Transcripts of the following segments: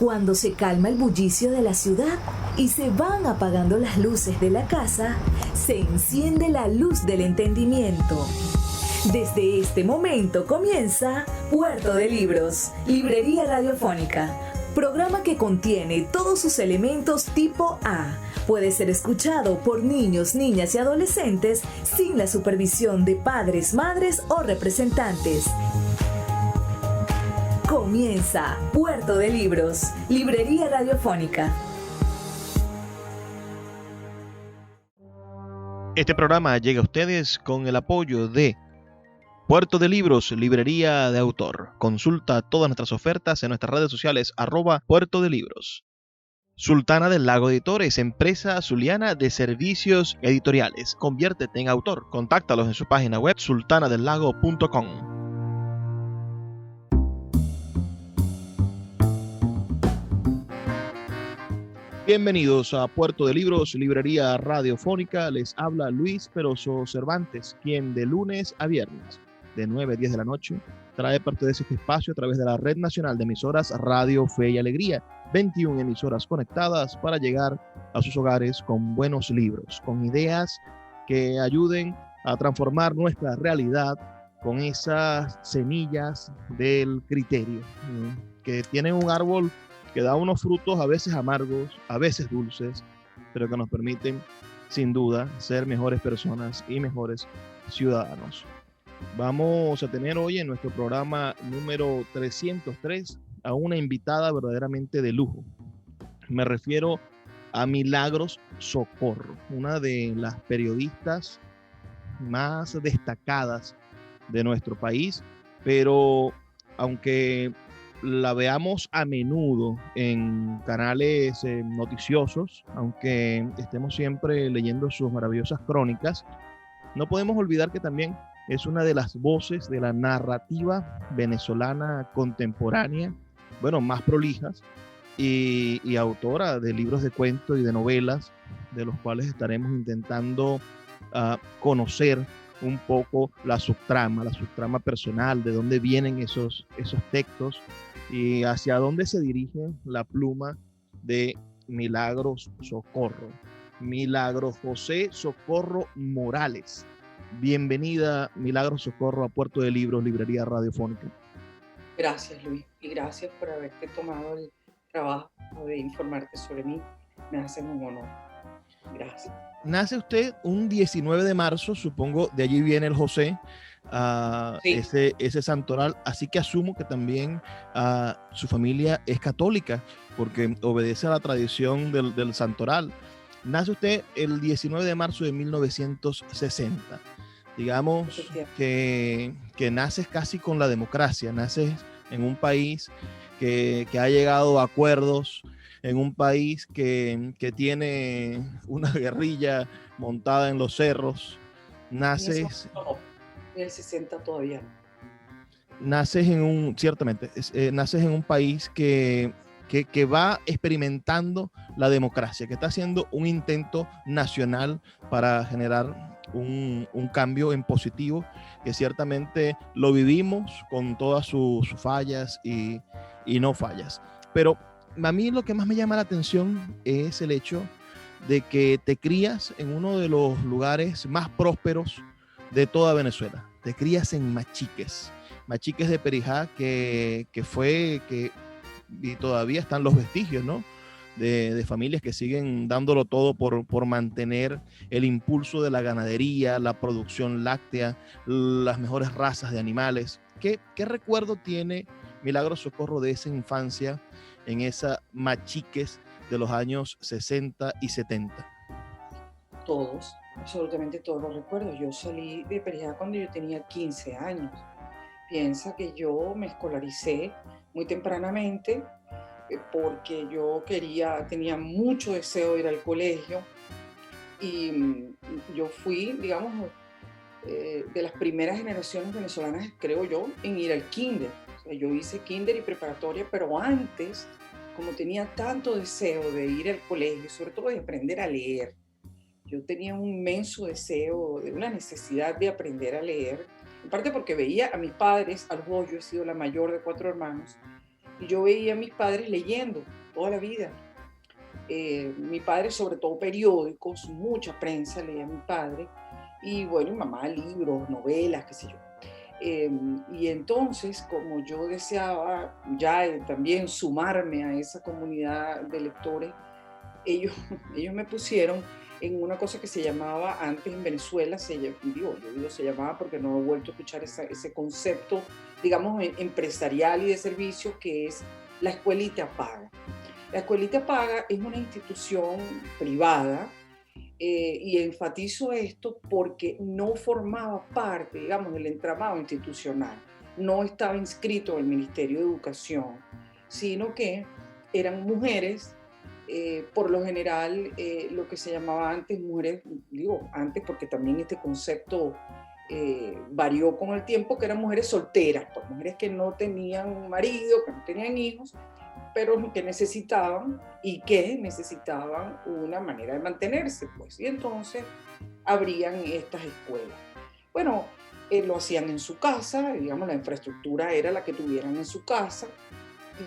Cuando se calma el bullicio de la ciudad y se van apagando las luces de la casa, se enciende la luz del entendimiento. Desde este momento comienza Puerto de Libros, Librería Radiofónica, programa que contiene todos sus elementos tipo A. Puede ser escuchado por niños, niñas y adolescentes sin la supervisión de padres, madres o representantes. Comienza Puerto de Libros, Librería Radiofónica. Este programa llega a ustedes con el apoyo de Puerto de Libros, Librería de Autor. Consulta todas nuestras ofertas en nuestras redes sociales @Puerto de Libros. Sultana del Lago Editores, empresa zuliana de servicios editoriales. Conviértete en autor. Contáctalos en su página web sultanadelago.com. Bienvenidos a Puerto de Libros, Librería Radiofónica. Les habla Luis Peroso Cervantes, quien de lunes a viernes, de 9 a 10 de la noche, trae parte de este espacio a través de la Red Nacional de Emisoras Radio Fe y Alegría. 21 emisoras conectadas para llegar a sus hogares con buenos libros, con ideas que ayuden a transformar nuestra realidad con esas semillas del criterio, que tienen un árbol que da unos frutos a veces amargos, a veces dulces, pero que nos permiten, sin duda, ser mejores personas y mejores ciudadanos. Vamos a tener hoy en nuestro programa número 303 a una invitada verdaderamente de lujo. Me refiero a Milagros Socorro, una de las periodistas más destacadas de nuestro país, pero aunque la veamos a menudo en canales noticiosos, aunque estemos siempre leyendo sus maravillosas crónicas, no podemos olvidar que también es una de las voces de la narrativa venezolana contemporánea, bueno, más prolijas, y autora de libros de cuentos y de novelas, de los cuales estaremos intentando conocer un poco la subtrama personal, de dónde vienen esos textos y hacia dónde se dirige la pluma de Milagros Socorro. Milagros José Socorro Morales. Bienvenida, Milagros Socorro, a Puerto de Libros, Librería Radiofónica. Gracias, Luis, y gracias por haberte tomado el trabajo de informarte sobre mí. Me hace un honor. Gracias. Nace usted un 19 de marzo, supongo, de allí viene el José, sí. ese santoral, así que asumo que también su familia es católica, porque obedece a la tradición del santoral. Nace usted el 19 de marzo de 1960. Digamos que naces casi con la democracia, naces en un país que ha llegado a acuerdos, en un país que tiene una guerrilla montada en los cerros. Naces... En el 60 todavía no. Naces en un país que va experimentando la democracia, que está haciendo un intento nacional para generar un cambio en positivo, que ciertamente lo vivimos con todas sus fallas y no fallas. Pero a mí lo que más me llama la atención es el hecho de que te crías en uno de los lugares más prósperos de toda Venezuela. Te crías en Machiques de Perijá, que y todavía están los vestigios, ¿no? De familias que siguen dándolo todo por mantener el impulso de la ganadería, la producción láctea, las mejores razas de animales. ¿Qué recuerdo tiene Milagros Socorro de esa infancia en esa Machiques de los años 60 y 70? Todos, absolutamente todos los recuerdos. Yo salí de Perijá cuando yo tenía 15 años. Piensa que yo me escolaricé muy tempranamente porque yo tenía mucho deseo de ir al colegio y yo fui, digamos, de las primeras generaciones venezolanas, creo yo, en ir al kinder. O sea, yo hice kinder y preparatoria, pero antes, como tenía tanto deseo de ir al colegio, sobre todo de aprender a leer, yo tenía un inmenso deseo, de una necesidad de aprender a leer, en parte porque veía a mis padres, a los dos, yo he sido la mayor de 4 hermanos, Y yo veía a mis padres leyendo toda la vida. Mi padre, sobre todo periódicos, mucha prensa leía mi padre. Y bueno, mi mamá libros, novelas, qué sé yo. Y entonces, como yo deseaba ya también sumarme a esa comunidad de lectores, ellos, ellos me pusieron en una cosa que se llamaba, antes en Venezuela, yo digo se llamaba porque no he vuelto a escuchar ese concepto, digamos, empresarial y de servicio, que es la escuelita paga. La escuelita paga es una institución privada, y enfatizo esto porque no formaba parte, digamos, del entramado institucional, no estaba inscrito en el Ministerio de Educación, sino que eran mujeres, por lo general, lo que se llamaba antes mujeres, digo antes porque también este concepto varió con el tiempo, que eran mujeres solteras, pues, mujeres que no tenían marido, que no tenían hijos, pero que necesitaban una manera de mantenerse, pues, y entonces abrían estas escuelas. Bueno, lo hacían en su casa, digamos, la infraestructura era la que tuvieran en su casa,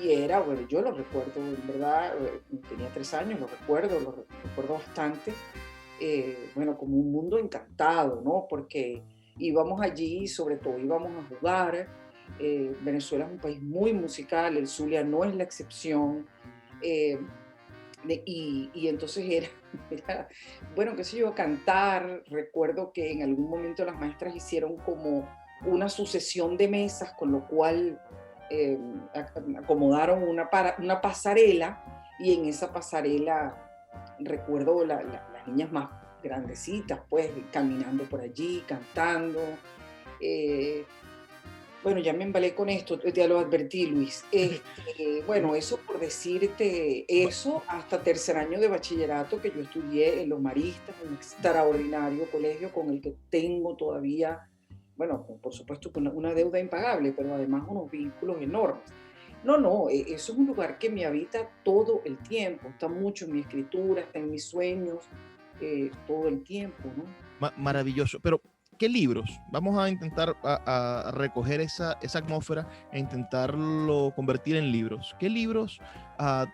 y era, bueno, yo lo recuerdo, en verdad, tenía 3 años, lo recuerdo bastante, bueno, como un mundo encantado, ¿no? Porque íbamos allí, sobre todo íbamos a jugar. Venezuela es un país muy musical, el Zulia no es la excepción. eh, y entonces era, bueno, qué sé yo, cantar. Recuerdo que en algún momento las maestras hicieron como una sucesión de mesas, con lo cual eh, acomodaron una pasarela, y en esa pasarela recuerdo las niñas más grandecitas, pues, caminando por allí, cantando. eh, bueno, ya me embalé con esto, te lo advertí, Luis. Bueno, eso por decirte eso, hasta tercer año de bachillerato que yo estudié en Los Maristas, un extraordinario colegio con el que tengo todavía, bueno, por supuesto que una deuda impagable, pero además unos vínculos enormes. No, no, eso es un lugar que me habita todo el tiempo, está mucho en mi escritura, está en mis sueños, todo el tiempo, ¿no? Maravilloso. Pero, ¿qué libros? Vamos a intentar a recoger esa atmósfera e intentarlo convertir en libros. ¿Qué libros ah,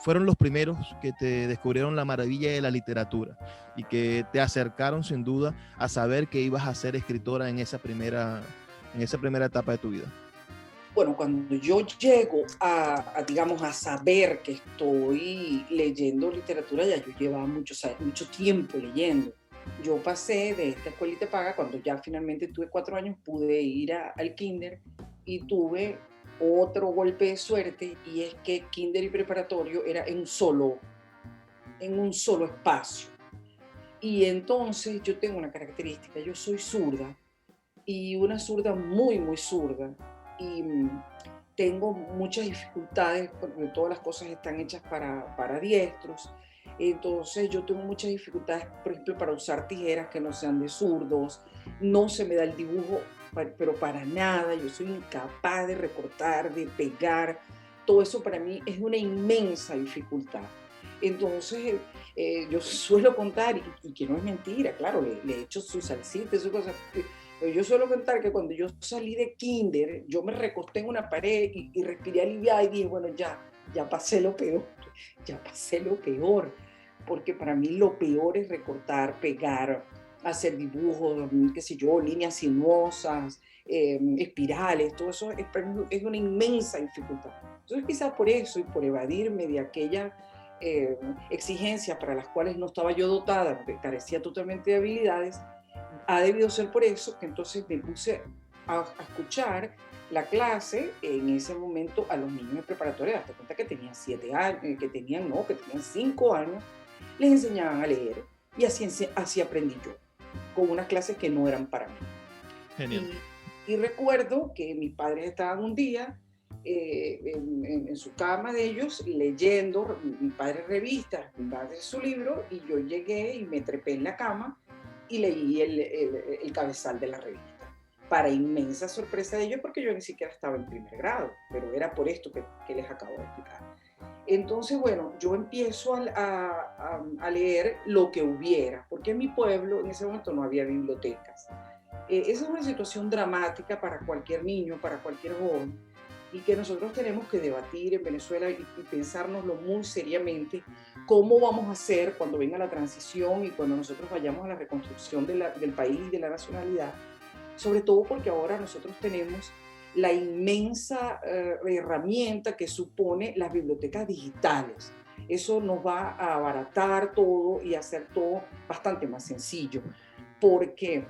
fueron los primeros que te descubrieron la maravilla de la literatura y que te acercaron sin duda a saber que ibas a ser escritora en esa primera etapa de tu vida? Bueno, cuando yo llego digamos, a saber que estoy leyendo literatura, ya yo llevaba mucho tiempo leyendo. Yo pasé de esta escuelita paga, cuando ya finalmente tuve 4 años, pude ir al kinder, y tuve otro golpe de suerte, y es que kinder y preparatorio era en un solo espacio. Y entonces yo tengo una característica, yo soy zurda, y una zurda muy, muy zurda. Y tengo muchas dificultades porque todas las cosas están hechas para diestros. Entonces yo tengo muchas dificultades, por ejemplo, para usar tijeras que no sean de zurdos. No se me da el dibujo, pero para nada. Yo soy incapaz de recortar, de pegar. Todo eso para mí es una inmensa dificultad. Entonces, yo suelo contar, y que no es mentira, claro, le he hecho su salsita, su cosa. Pero yo suelo contar que cuando yo salí de kinder, yo me recosté en una pared y respiré aliviada y dije, bueno, ya pasé lo peor, ya pasé lo peor, porque para mí lo peor es recortar, pegar, hacer dibujos, qué sé yo, líneas sinuosas, espirales, todo eso es una inmensa dificultad. Entonces quizás por eso y por evadirme de aquellas exigencias para las cuales no estaba yo dotada, porque carecía totalmente de habilidades, ha debido ser por eso que entonces me puse a escuchar la clase en ese momento a los niños de preparatoria. Hasta cuenta que tenían 7 años, que tenían 5 años, les enseñaban a leer, y así aprendí yo, con unas clases que no eran para mí. Genial. Y recuerdo que mis padres estaban un día en su cama de ellos leyendo, mi padre revistas, mi padre su libro, y yo llegué y me trepé en la cama y leí el cabezal de la revista. Para inmensa sorpresa de ellos, porque yo ni siquiera estaba en primer grado, pero era por esto que les acabo de explicar. Entonces, bueno, yo empiezo a leer lo que hubiera, porque en mi pueblo en ese momento no había bibliotecas. Esa es una situación dramática para cualquier niño, para cualquier joven, y que nosotros tenemos que debatir en Venezuela y pensárnoslo muy seriamente, cómo vamos a hacer cuando venga la transición y cuando nosotros vayamos a la reconstrucción del país y de la nacionalidad, sobre todo porque ahora nosotros tenemos la inmensa herramienta que supone las bibliotecas digitales. Eso nos va a abaratar todo y hacer todo bastante más sencillo, porque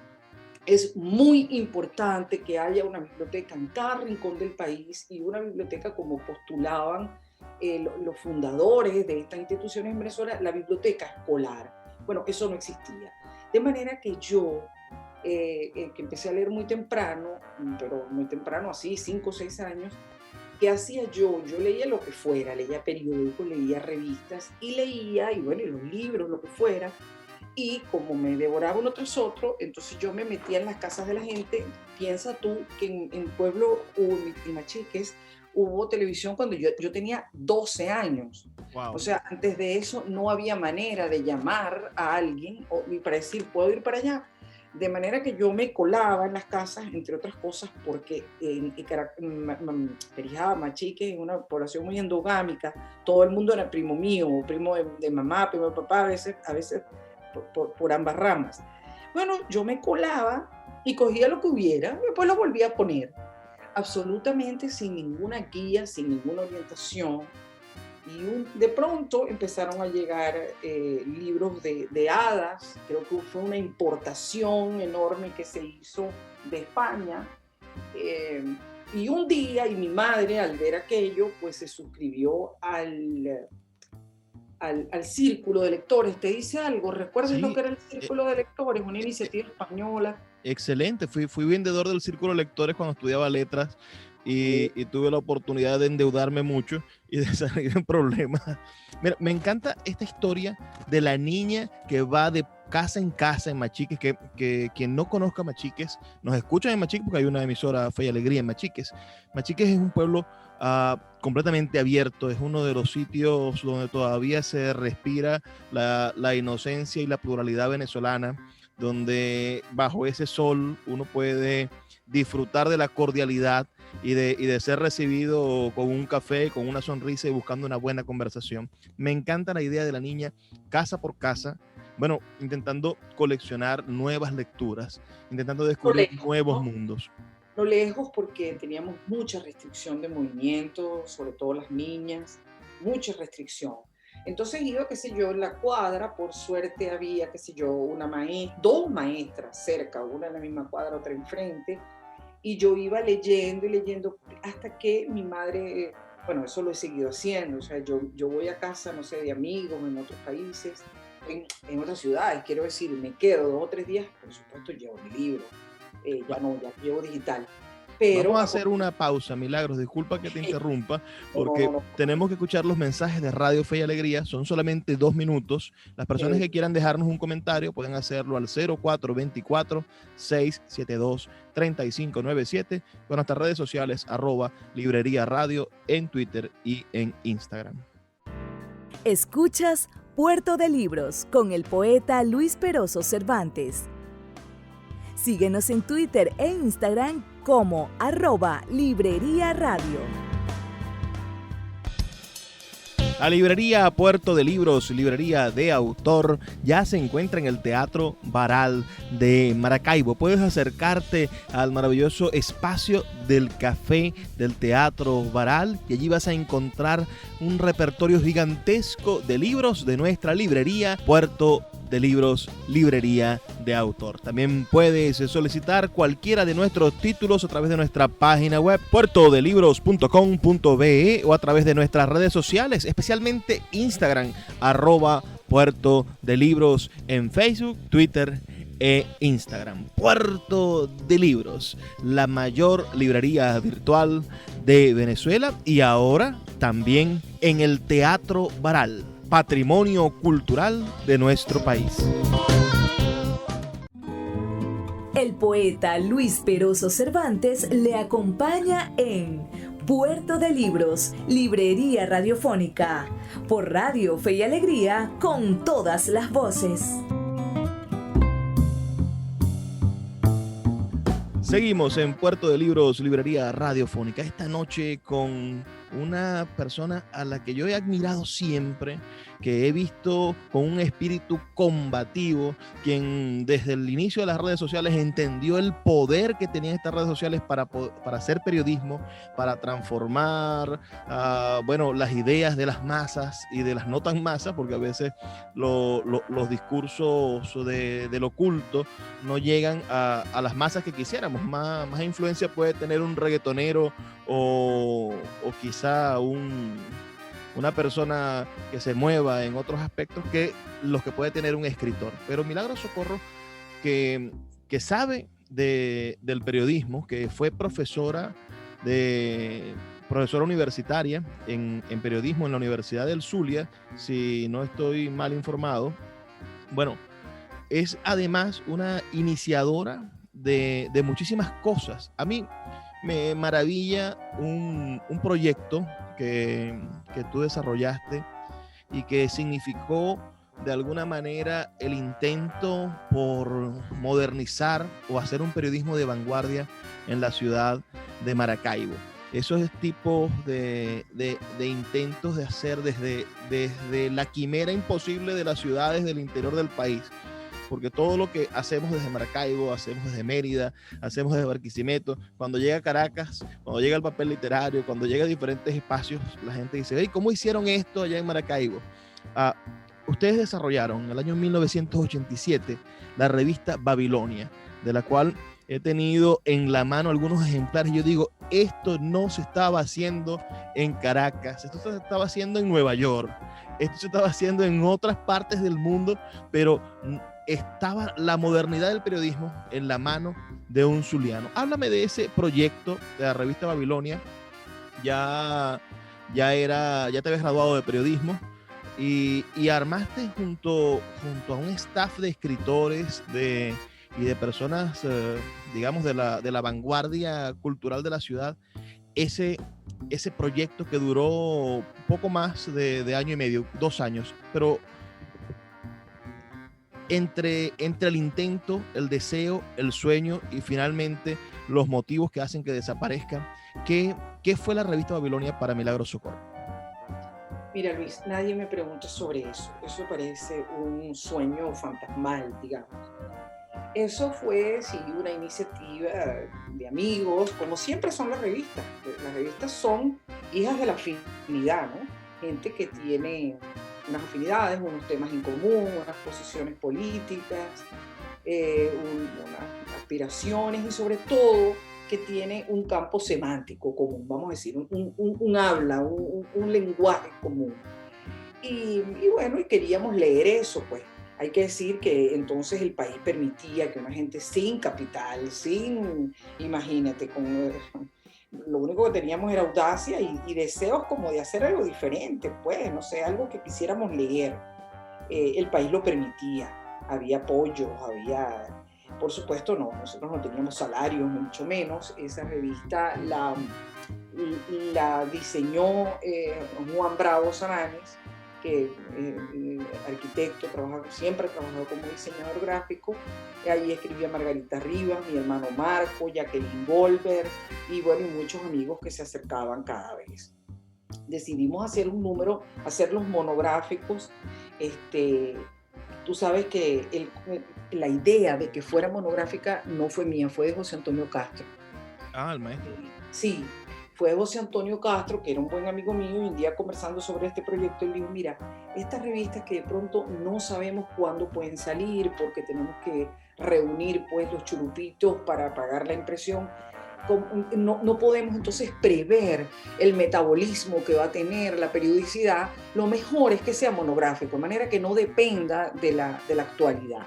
es muy importante que haya una biblioteca en cada rincón del país y una biblioteca como postulaban los fundadores de estas instituciones en Venezuela, la biblioteca escolar. Bueno, eso no existía. De manera que yo, que empecé a leer muy temprano, pero muy temprano, así 5 o 6 años, ¿qué hacía yo? Yo leía lo que fuera, leía periódicos, leía revistas y leía, y bueno, y los libros, lo que fuera. Y como me devoraba uno tras otro, entonces yo me metía en las casas de la gente. Piensa tú que en Pueblo, en Machiques, hubo televisión cuando yo tenía 12 años. Wow. O sea, antes de eso no había manera de llamar a alguien y para decir, ¿puedo ir para allá? De manera que yo me colaba en las casas, entre otras cosas, porque en Perijá, Machiques, es una población muy endogámica. Todo el mundo era primo mío, primo de mamá, primo de papá, a veces por ambas ramas. Bueno, yo me colaba y cogía lo que hubiera, y después lo volvía a poner, absolutamente sin ninguna guía, sin ninguna orientación. Y de pronto empezaron a llegar libros de hadas. Creo que fue una importación enorme que se hizo de España. Y un día, y mi madre, al ver aquello, pues se suscribió al Círculo de Lectores. ¿Te dice algo? ¿Recuerdas lo que era el Círculo de Lectores? Una iniciativa española. Excelente. Fui vendedor del Círculo de Lectores cuando estudiaba letras y tuve la oportunidad de endeudarme mucho y de salir en problemas. Mira, me encanta esta historia de la niña que va de casa en casa en Machiques, que quien no conozca Machiques, nos escuchan en Machiques porque hay una emisora Fe y Alegría en Machiques. Machiques es un pueblo completamente abierto, es uno de los sitios donde todavía se respira la inocencia y la pluralidad venezolana, donde bajo ese sol uno puede disfrutar de la cordialidad y de ser recibido con un café, con una sonrisa y buscando una buena conversación. Me encanta la idea de la niña casa por casa, bueno, intentando coleccionar nuevas lecturas, intentando descubrir nuevos mundos. No lejos, porque teníamos mucha restricción de movimiento, sobre todo las niñas, mucha restricción. Entonces iba, qué sé yo, en la cuadra, por suerte había, qué sé yo, dos maestras cerca, una en la misma cuadra, otra enfrente, y yo iba leyendo y leyendo hasta que mi madre, bueno, eso lo he seguido haciendo, o sea, yo voy a casa, no sé, de amigos en otros países, en otras ciudades, quiero decir, me quedo 2 o 3 días, por supuesto llevo mi libro, ya llevo digital. Pero vamos a hacer una pausa, Milagros, disculpa que te interrumpa, porque tenemos que escuchar los mensajes de Radio Fe y Alegría, son solamente 2 minutos. Las personas que quieran dejarnos un comentario pueden hacerlo al 0424-672-3597 con nuestras redes sociales @Librería Radio en Twitter y en Instagram. Escuchas Puerto de Libros con el poeta Luis Peroso Cervantes. Síguenos en Twitter e Instagram como @Librería Radio. La librería Puerto de Libros, librería de autor, ya se encuentra en el Teatro Baral de Maracaibo. Puedes acercarte al maravilloso espacio del café del Teatro Baral y allí vas a encontrar un repertorio gigantesco de libros de nuestra librería Puerto de Libros, librería de autor. También puedes solicitar cualquiera de nuestros títulos a través de nuestra página web puertodelibros.com.be o a través de nuestras redes sociales, especialmente Instagram, @Puerto de Libros en Facebook, Twitter e Instagram. Puerto de Libros, la mayor librería virtual de Venezuela y ahora también en el Teatro Baral, patrimonio cultural de nuestro país. El poeta Luis Peroso Cervantes le acompaña en Puerto de Libros, librería radiofónica, por Radio Fe y Alegría, con todas las voces. Seguimos en Puerto de Libros, librería radiofónica. Esta noche con una persona a la que yo he admirado siempre, que he visto con un espíritu combativo, quien desde el inicio de las redes sociales entendió el poder que tenían estas redes sociales para hacer periodismo, para transformar las ideas de las masas y de las no tan masas, porque a veces los discursos del oculto no llegan a las masas que quisiéramos. Más influencia puede tener un reggaetonero o quizá una persona que se mueva en otros aspectos que los que puede tener un escritor. Pero Milagros Socorro, que sabe del periodismo, que fue profesora universitaria en periodismo en la Universidad del Zulia, si no estoy mal informado. Bueno, es además una iniciadora de muchísimas cosas. A mí me maravilla un proyecto que tú desarrollaste y que significó de alguna manera el intento por modernizar o hacer un periodismo de vanguardia en la ciudad de Maracaibo. Esos tipos de intentos de hacer desde la quimera imposible de las ciudades del interior del país, porque todo lo que hacemos desde Maracaibo, hacemos desde Mérida, hacemos desde Barquisimeto, cuando llega a Caracas, cuando llega el papel literario, cuando llega a diferentes espacios, la gente dice, hey, ¿cómo hicieron esto allá en Maracaibo? Ustedes desarrollaron en el año 1987 la revista Babilonia, de la cual he tenido en la mano algunos ejemplares. Yo digo, esto no se estaba haciendo en Caracas, esto se estaba haciendo en Nueva York, esto se estaba haciendo en otras partes del mundo, pero estaba la modernidad del periodismo en la mano de un zuliano. Háblame de ese proyecto de la revista Babilonia. Ya te habías graduado de periodismo y armaste junto a un staff de escritores y de personas, digamos, de la vanguardia cultural de la ciudad, ese proyecto que duró poco más de año y medio, 2 años, pero entre el intento, el deseo, el sueño y finalmente los motivos que hacen que desaparezcan, ¿qué fue la revista Babilonia para Milagros Socorro? Mira, Luis, nadie me pregunta sobre eso. Eso parece un sueño fantasmal, digamos. Eso fue, sí, una iniciativa de amigos, como siempre son las revistas. Las revistas son hijas de la afinidad, ¿no? Gente que tiene unas afinidades, unos temas en común, unas posiciones políticas, unas aspiraciones y sobre todo que tiene un campo semántico común, vamos a decir, un habla, un lenguaje común. Y bueno, y queríamos leer eso, pues. Hay que decir que entonces el país permitía que una gente sin capital, imagínate, lo único que teníamos era audacia y deseos como de hacer algo diferente, pues, no sé, algo que quisiéramos leer. El país lo permitía, había apoyos, por supuesto nosotros no teníamos salarios, mucho menos. Esa revista la diseñó Juan Bravo Sananes, que arquitecto, siempre ha trabajado como diseñador gráfico. Allí escribía Margarita Rivas, mi hermano Marco, Jacqueline Goldberg y bueno, y muchos amigos que se acercaban cada vez. Decidimos hacer los monográficos. Tú sabes que la idea de que fuera monográfica no fue mía, fue de José Antonio Castro. El maestro. Sí, fue José Antonio Castro, que era un buen amigo mío, y un día conversando sobre este proyecto, él dijo, mira, estas revistas que de pronto no sabemos cuándo pueden salir, porque tenemos que reunir pues los churupitos para pagar la impresión, no podemos entonces prever el metabolismo que va a tener la periodicidad, lo mejor es que sea monográfico, de manera que no dependa de la actualidad.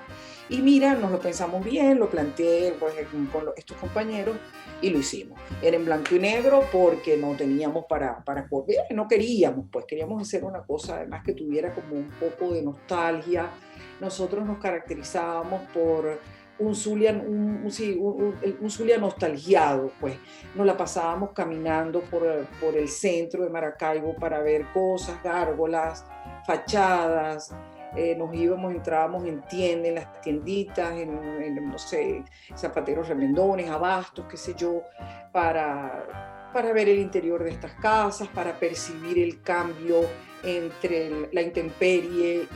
Y mira, nos lo pensamos bien, lo planteé pues, con estos compañeros y lo hicimos. Era en blanco y negro porque no teníamos para correr, no queríamos, pues queríamos hacer una cosa además que tuviera como un poco de nostalgia. Nosotros nos caracterizábamos por un Zulia nostalgiado, pues nos la pasábamos caminando por el centro de Maracaibo para ver cosas, gárgolas, fachadas, nos íbamos, entrábamos en tiendas, en las tienditas, no sé, zapateros remendones, abastos, qué sé yo, para ver el interior de estas casas, para percibir el cambio entre la intemperie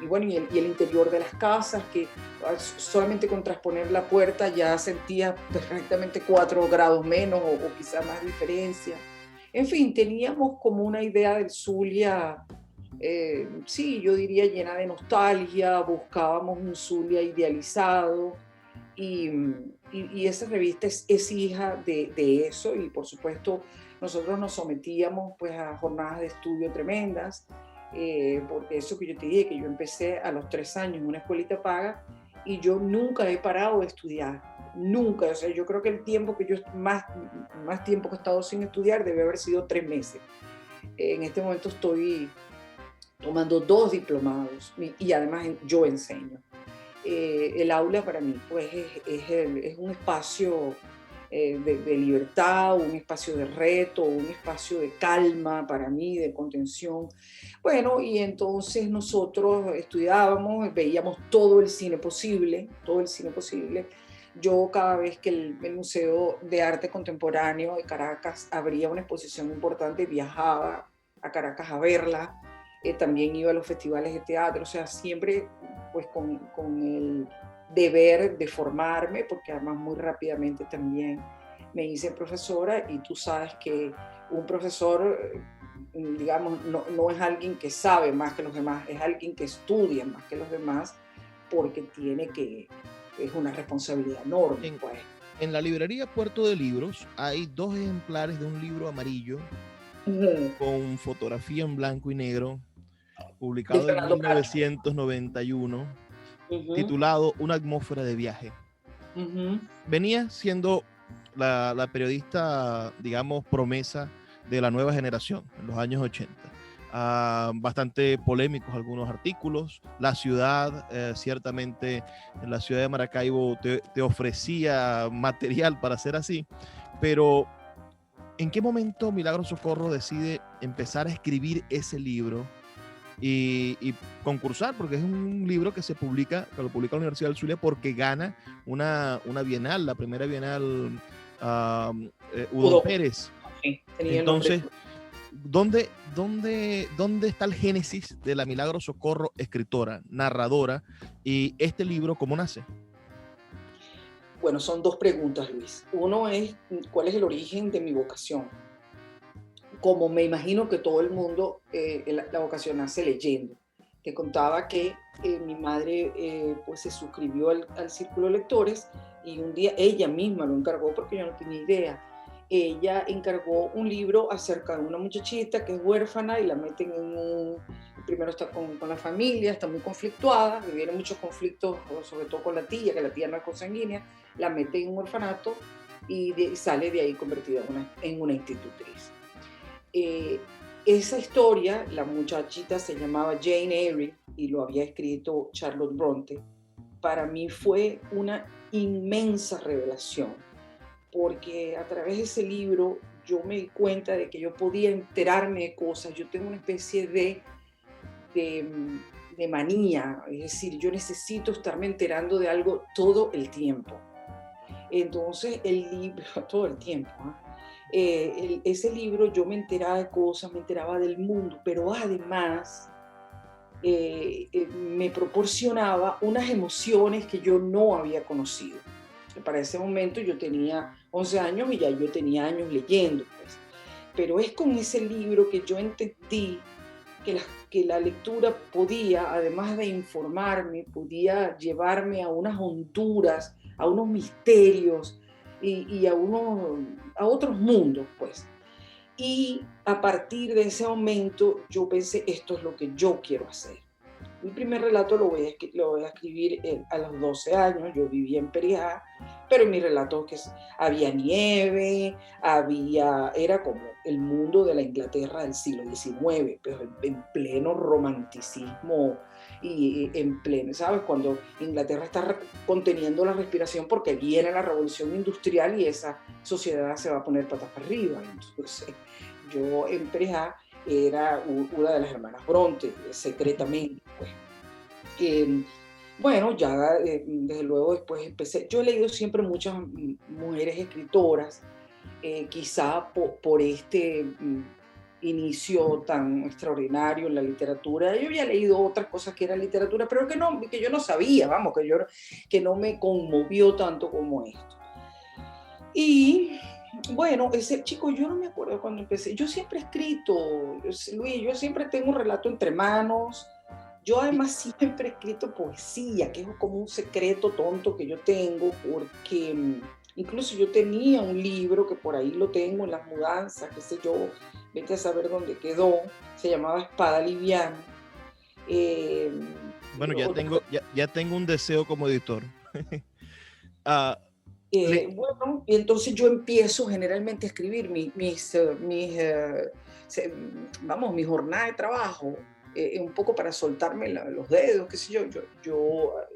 bueno, y el interior de las casas, que solamente con transponer la puerta ya sentía perfectamente 4 grados menos o quizá más diferencia. En fin, teníamos como una idea del Zulia, sí, yo diría llena de nostalgia, buscábamos un Zulia idealizado y esa revista es hija de eso, y por supuesto nosotros nos sometíamos pues a jornadas de estudio tremendas, porque eso que yo te dije, que yo empecé a los 3 años en una escuelita paga y yo nunca he parado de estudiar, nunca. O sea, yo creo que el tiempo que yo más tiempo que he estado sin estudiar debe haber sido 3 meses. En este momento estoy tomando 2 diplomados y además yo enseño. El aula para mí pues es un espacio de libertad, un espacio de reto, un espacio de calma para mí, de contención. Bueno, y entonces nosotros estudiábamos, veíamos todo el cine posible, todo el cine posible. Yo cada vez que el Museo de Arte Contemporáneo de Caracas abría una exposición importante, viajaba a Caracas a verla. También iba a los festivales de teatro, o sea, siempre pues con el deber de formarme, porque además muy rápidamente también me hice profesora, y tú sabes que un profesor, digamos, no es alguien que sabe más que los demás, es alguien que estudia más que los demás, porque es una responsabilidad enorme. Pues. En la librería Puerto de Libros hay 2 ejemplares de un libro amarillo con fotografía en blanco y negro, publicado en 1991, titulado Una atmósfera de viaje. Venía siendo la periodista, digamos, promesa de la nueva generación en los años 80. Bastante polémicos algunos artículos. La ciudad, ciertamente, en la ciudad de Maracaibo te ofrecía material para hacer así, pero ¿en qué momento Milagros Socorro decide empezar a escribir ese libro y concursar? Porque es un libro que lo publica la Universidad del Zulia, porque gana una bienal, la primera bienal Udo Pérez. Sí, entonces, ¿dónde está el génesis de la Milagros Socorro, escritora, narradora, y este libro cómo nace? Bueno, son 2 preguntas, Luis. Uno es, ¿cuál es el origen de mi vocación? Como me imagino que todo el mundo, la vocación nace leyendo. Te contaba que mi madre pues se suscribió al Círculo de Lectores, y un día ella misma lo encargó, porque yo no tenía idea. Ella encargó un libro acerca de una muchachita que es huérfana, y la meten primero está con la familia, está muy conflictuada, le vienen muchos conflictos, sobre todo con la tía, que la tía no es consanguínea, la meten en un orfanato y sale de ahí convertida en una institutriz. Esa historia, la muchachita se llamaba Jane Eyre y lo había escrito Charlotte Bronte. Para mí fue una inmensa revelación, porque a través de ese libro yo me di cuenta de que yo podía enterarme de cosas. Yo tengo una especie de manía, es decir, yo necesito estarme enterando de algo todo el tiempo. Entonces el libro, todo el tiempo, ese libro yo me enteraba de cosas, me enteraba del mundo, pero además me proporcionaba unas emociones que yo no había conocido. Para ese momento yo tenía 11 años y ya yo tenía años leyendo, pues. Pero es con ese libro que yo entendí que la lectura podía, además de informarme, podía llevarme a unas honduras, a unos misterios y a otros mundos, pues. Y a partir de ese momento yo pensé, esto es lo que yo quiero hacer. Mi primer relato lo voy a escribir a los 12 años, yo vivía en Perijá, pero en mi relato había nieve, era como el mundo de la Inglaterra del siglo XIX, pero en pleno romanticismo y en pleno, ¿sabes? Cuando Inglaterra está conteniendo la respiración porque viene la revolución industrial y esa sociedad se va a poner patas para arriba. Entonces, yo en Perijá era una de las hermanas Bronte, secretamente, pues. Bueno, ya desde luego después empecé. Yo he leído siempre muchas mujeres escritoras, quizá por este inicio tan extraordinario en la literatura. Yo había leído otras cosas que eran literatura, pero que yo no sabía, vamos, que no me conmovió tanto como esto. Y bueno, ese chico, yo no me acuerdo cuando empecé. Yo siempre he escrito, Luis, yo siempre tengo un relato entre manos. Yo además siempre he escrito poesía, que es como un secreto tonto que yo tengo, porque incluso yo tenía un libro que por ahí lo tengo en las mudanzas, qué sé yo, vete a saber dónde quedó, se llamaba Espada Liviana. Bueno, ya tengo un deseo como editor. Bueno, y entonces yo empiezo generalmente a escribir mi jornada de trabajo, un poco para soltarme los dedos, qué sé yo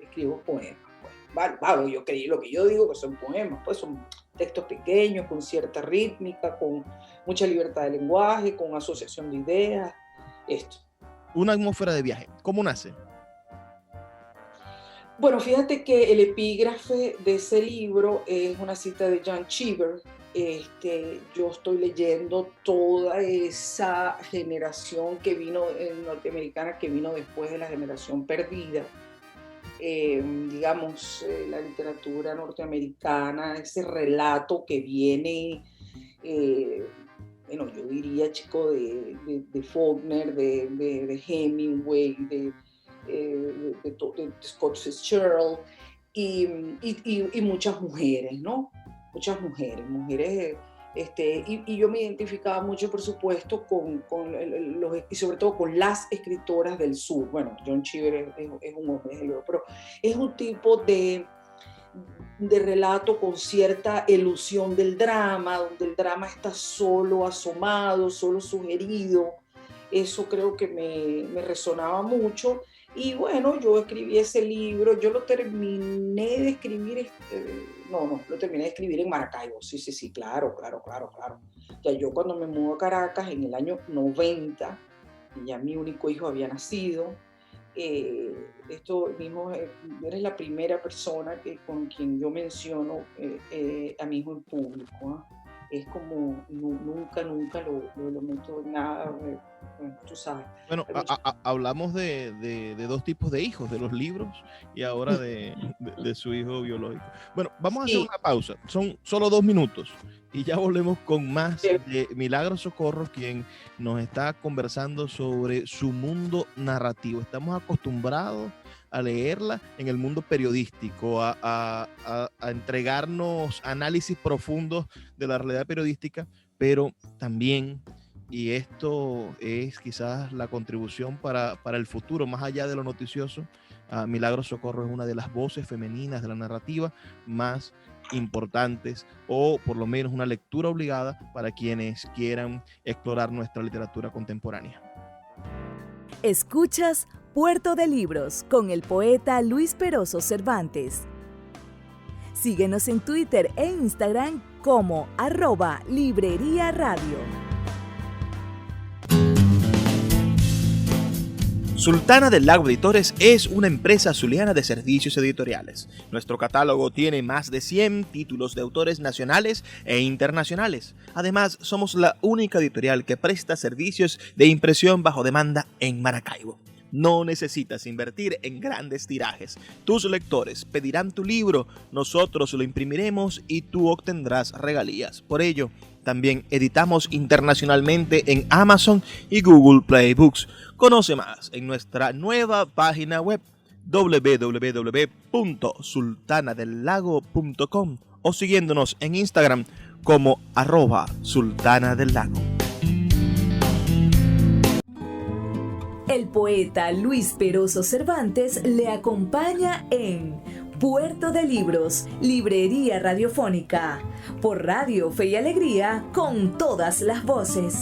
escribo poemas. Pues. Vale, lo que yo digo que son poemas, pues son textos pequeños, con cierta rítmica, con mucha libertad de lenguaje, con asociación de ideas, esto. Una atmósfera de viaje, ¿cómo nace? Bueno, fíjate que el epígrafe de ese libro es una cita de John Cheever. Yo estoy leyendo toda esa generación que vino norteamericana, que vino después de la generación perdida. Digamos, la literatura norteamericana, ese relato que viene, bueno, yo diría, chico, de Faulkner, de Hemingway, de Scott Fitzgerald y muchas mujeres, ¿no? Muchas mujeres, y yo me identificaba mucho, por supuesto, y sobre todo con las escritoras del sur. Bueno, John Cheever es un hombre, pero es un tipo de relato con cierta elusión del drama, donde el drama está solo asomado, solo sugerido. Eso creo que me resonaba mucho. Y bueno, yo escribí ese libro, yo lo terminé de escribir, lo terminé de escribir en Maracaibo, sí, claro. Ya yo cuando me mudé a Caracas en el año 90, y ya mi único hijo había nacido, mi hijo, eres la primera persona con quien yo menciono a mi hijo en público, ¿no? Es como nunca lo meto en nada, tú sabes. Bueno, hablamos de dos tipos de hijos, de los libros y ahora de su hijo biológico. Bueno, vamos a hacer una pausa, son solo 2 minutos y ya volvemos con más de Milagros Socorro, quien nos está conversando sobre su mundo narrativo. Estamos acostumbrados a leerla en el mundo periodístico, a entregarnos análisis profundos de la realidad periodística, pero también, y esto es quizás la contribución para el futuro, más allá de lo noticioso, Milagros Socorro es una de las voces femeninas de la narrativa más importantes, o por lo menos una lectura obligada para quienes quieran explorar nuestra literatura contemporánea. Escuchas Puerto de Libros con el poeta Luis Peroso Cervantes. Síguenos en Twitter e Instagram como @Librería Radio. Sultana del Lago Editores es una empresa zuliana de servicios editoriales. Nuestro catálogo tiene más de 100 títulos de autores nacionales e internacionales. Además, somos la única editorial que presta servicios de impresión bajo demanda en Maracaibo. No necesitas invertir en grandes tirajes. Tus lectores pedirán tu libro, nosotros lo imprimiremos y tú obtendrás regalías. Por ello, también editamos internacionalmente en Amazon y Google Play Books. Conoce más en nuestra nueva página web www.sultanadelago.com o siguiéndonos en Instagram como @sultanadelago. El poeta Luis Peroso Cervantes le acompaña en Puerto de Libros, Librería Radiofónica, por Radio Fe y Alegría, con todas las voces.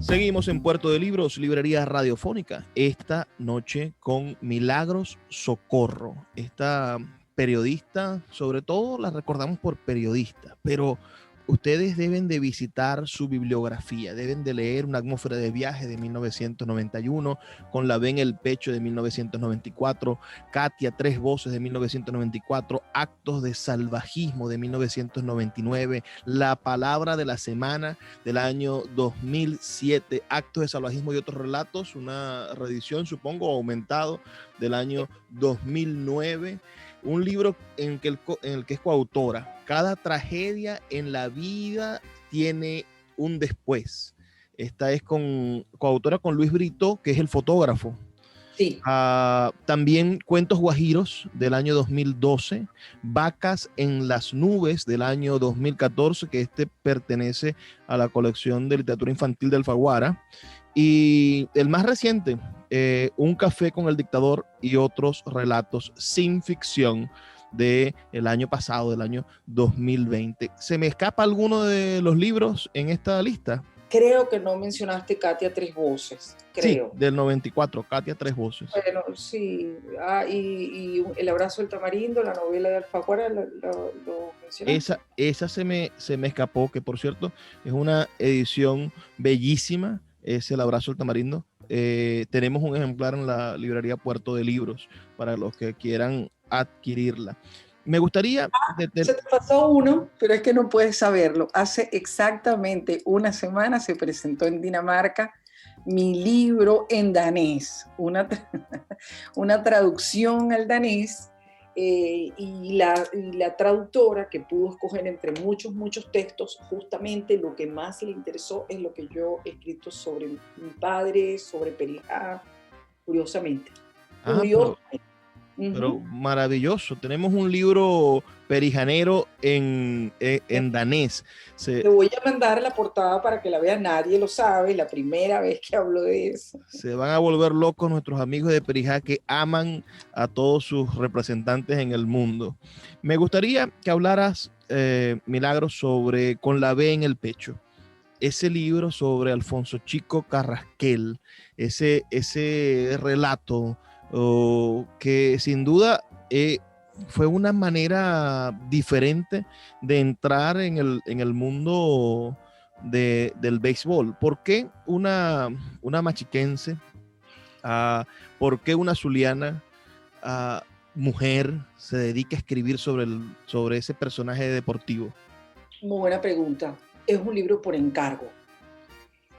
Seguimos en Puerto de Libros, Librería Radiofónica, esta noche con Milagros Socorro. Esta periodista, sobre todo la recordamos por periodista, pero ustedes deben de visitar su bibliografía, deben de leer Una atmósfera de viaje de 1991, Con la V en el pecho de 1994, Katia, Tres voces de 1994, Actos de salvajismo de 1999, La palabra de la semana del año 2007, Actos de salvajismo y otros relatos, una reedición, supongo, aumentado del año 2009. Un libro en el que es coautora. Cada tragedia en la vida tiene un después. Esta es coautora con Luis Brito, que es el fotógrafo. Sí. También Cuentos Guajiros del año 2012, Vacas en las nubes del año 2014, que pertenece a la colección de literatura infantil de Alfaguara. Y el más reciente, Un café con el dictador y otros relatos sin ficción del año pasado, del año 2020. ¿Se me escapa alguno de los libros en esta lista? Creo que no mencionaste Katia Tres Voces, creo. Sí, del 94, Katia Tres voces. Bueno, sí. Y El abrazo del tamarindo, la novela de Alfaguara, ¿lo mencionaste? Esa se me escapó, que por cierto es una edición bellísima, es El abrazo del tamarindo. Tenemos un ejemplar en la librería Puerto de Libros para los que quieran adquirirla. Me gustaría... Se te pasó uno, pero es que no puedes saberlo. Hace exactamente una semana se presentó en Dinamarca mi libro en danés, una traducción al danés, y la traductora, que pudo escoger entre muchos textos, justamente lo que más le interesó es lo que yo he escrito sobre mi padre, sobre Perijá, curiosamente. Pero maravilloso. Tenemos un libro perijanero en danés. Te voy a mandar la portada para que la vea. Nadie lo sabe, la primera vez que hablo de eso. Se van a volver locos nuestros amigos de Perijá, que aman a todos sus representantes en el mundo. Me gustaría que hablaras, Milagros, sobre Con la V en el pecho. Ese libro sobre Alfonso Chico Carrasquel, ese relato que sin duda fue una manera diferente de entrar en el mundo del béisbol. ¿Por qué una machiquense? ¿Por qué una zuliana mujer se dedica a escribir sobre ese personaje deportivo? Muy buena pregunta. Es un libro por encargo.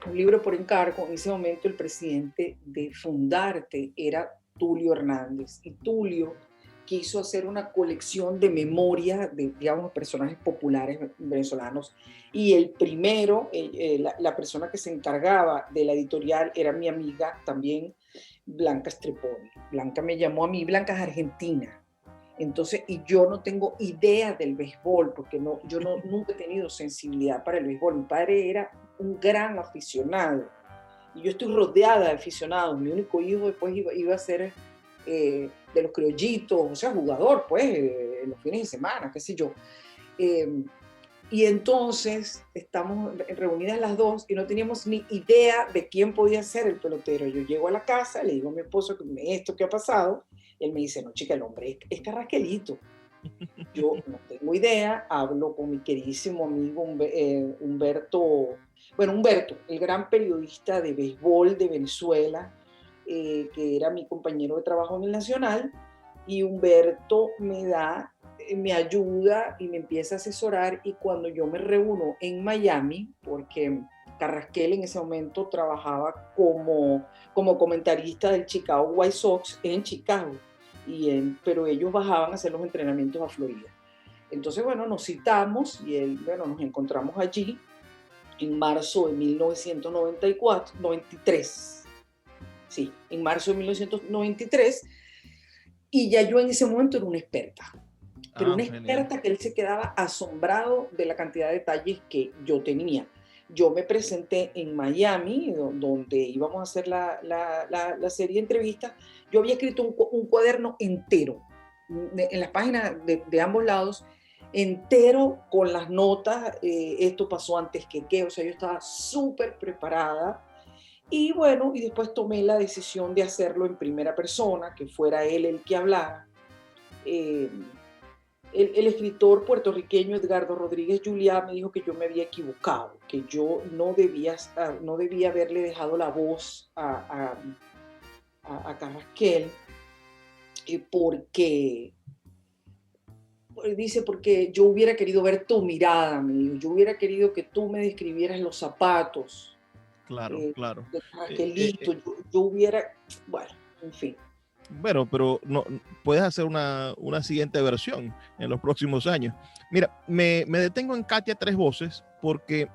Un libro por encargo. En ese momento el presidente de Fundarte era Tulio Hernández, y Tulio quiso hacer una colección de memoria de, digamos, personajes populares venezolanos, y el primero, la persona que se encargaba de la editorial era mi amiga también, Blanca Streponi. Blanca me llamó a mí. Blanca es argentina, entonces, y yo no tengo idea del béisbol, porque yo nunca he tenido sensibilidad para el béisbol. Mi padre era un gran aficionado, y yo estoy rodeada de aficionados. Mi único hijo después iba a ser de los criollitos, o sea, jugador, pues, en los fines de semana, qué sé yo. Y entonces estamos reunidas las dos y no teníamos ni idea de quién podía ser el pelotero. Yo llego a la casa, le digo a mi esposo esto que ha pasado, y él me dice, no, chica, el hombre es Carrasquelito. Yo no tengo idea, hablo con mi queridísimo amigo Humberto, el gran periodista de béisbol de Venezuela, que era mi compañero de trabajo en el Nacional, y Humberto me ayuda y me empieza a asesorar, y cuando yo me reúno en Miami, porque Carrasquel en ese momento trabajaba como comentarista del Chicago White Sox en Chicago, pero ellos bajaban a hacer los entrenamientos a Florida. Entonces, bueno, nos citamos y nos encontramos allí en marzo de 1993. Sí, en marzo de 1993, y ya yo en ese momento era una experta. Pero una experta que él se quedaba asombrado de la cantidad de detalles que yo tenía. Yo me presenté en Miami, donde íbamos a hacer la serie de entrevistas. Yo había escrito un cuaderno entero, en las páginas de ambos lados, entero con las notas. Esto pasó antes que, o sea, yo estaba súper preparada. Y bueno, y después tomé la decisión de hacerlo en primera persona, que fuera él el que hablara. el escritor puertorriqueño Edgardo Rodríguez Juliá me dijo que yo me había equivocado, que yo no debía haberle dejado la voz a Carrasquel, porque, dice, porque yo hubiera querido ver tu mirada, me dijo, yo hubiera querido que tú me describieras los zapatos Claro, claro. de Eh, eh, Carrasquelito, yo hubiera, bueno, en fin. Bueno, pero no, puedes hacer una siguiente versión en los próximos años. Mira, me detengo en Katia Tres Voces porque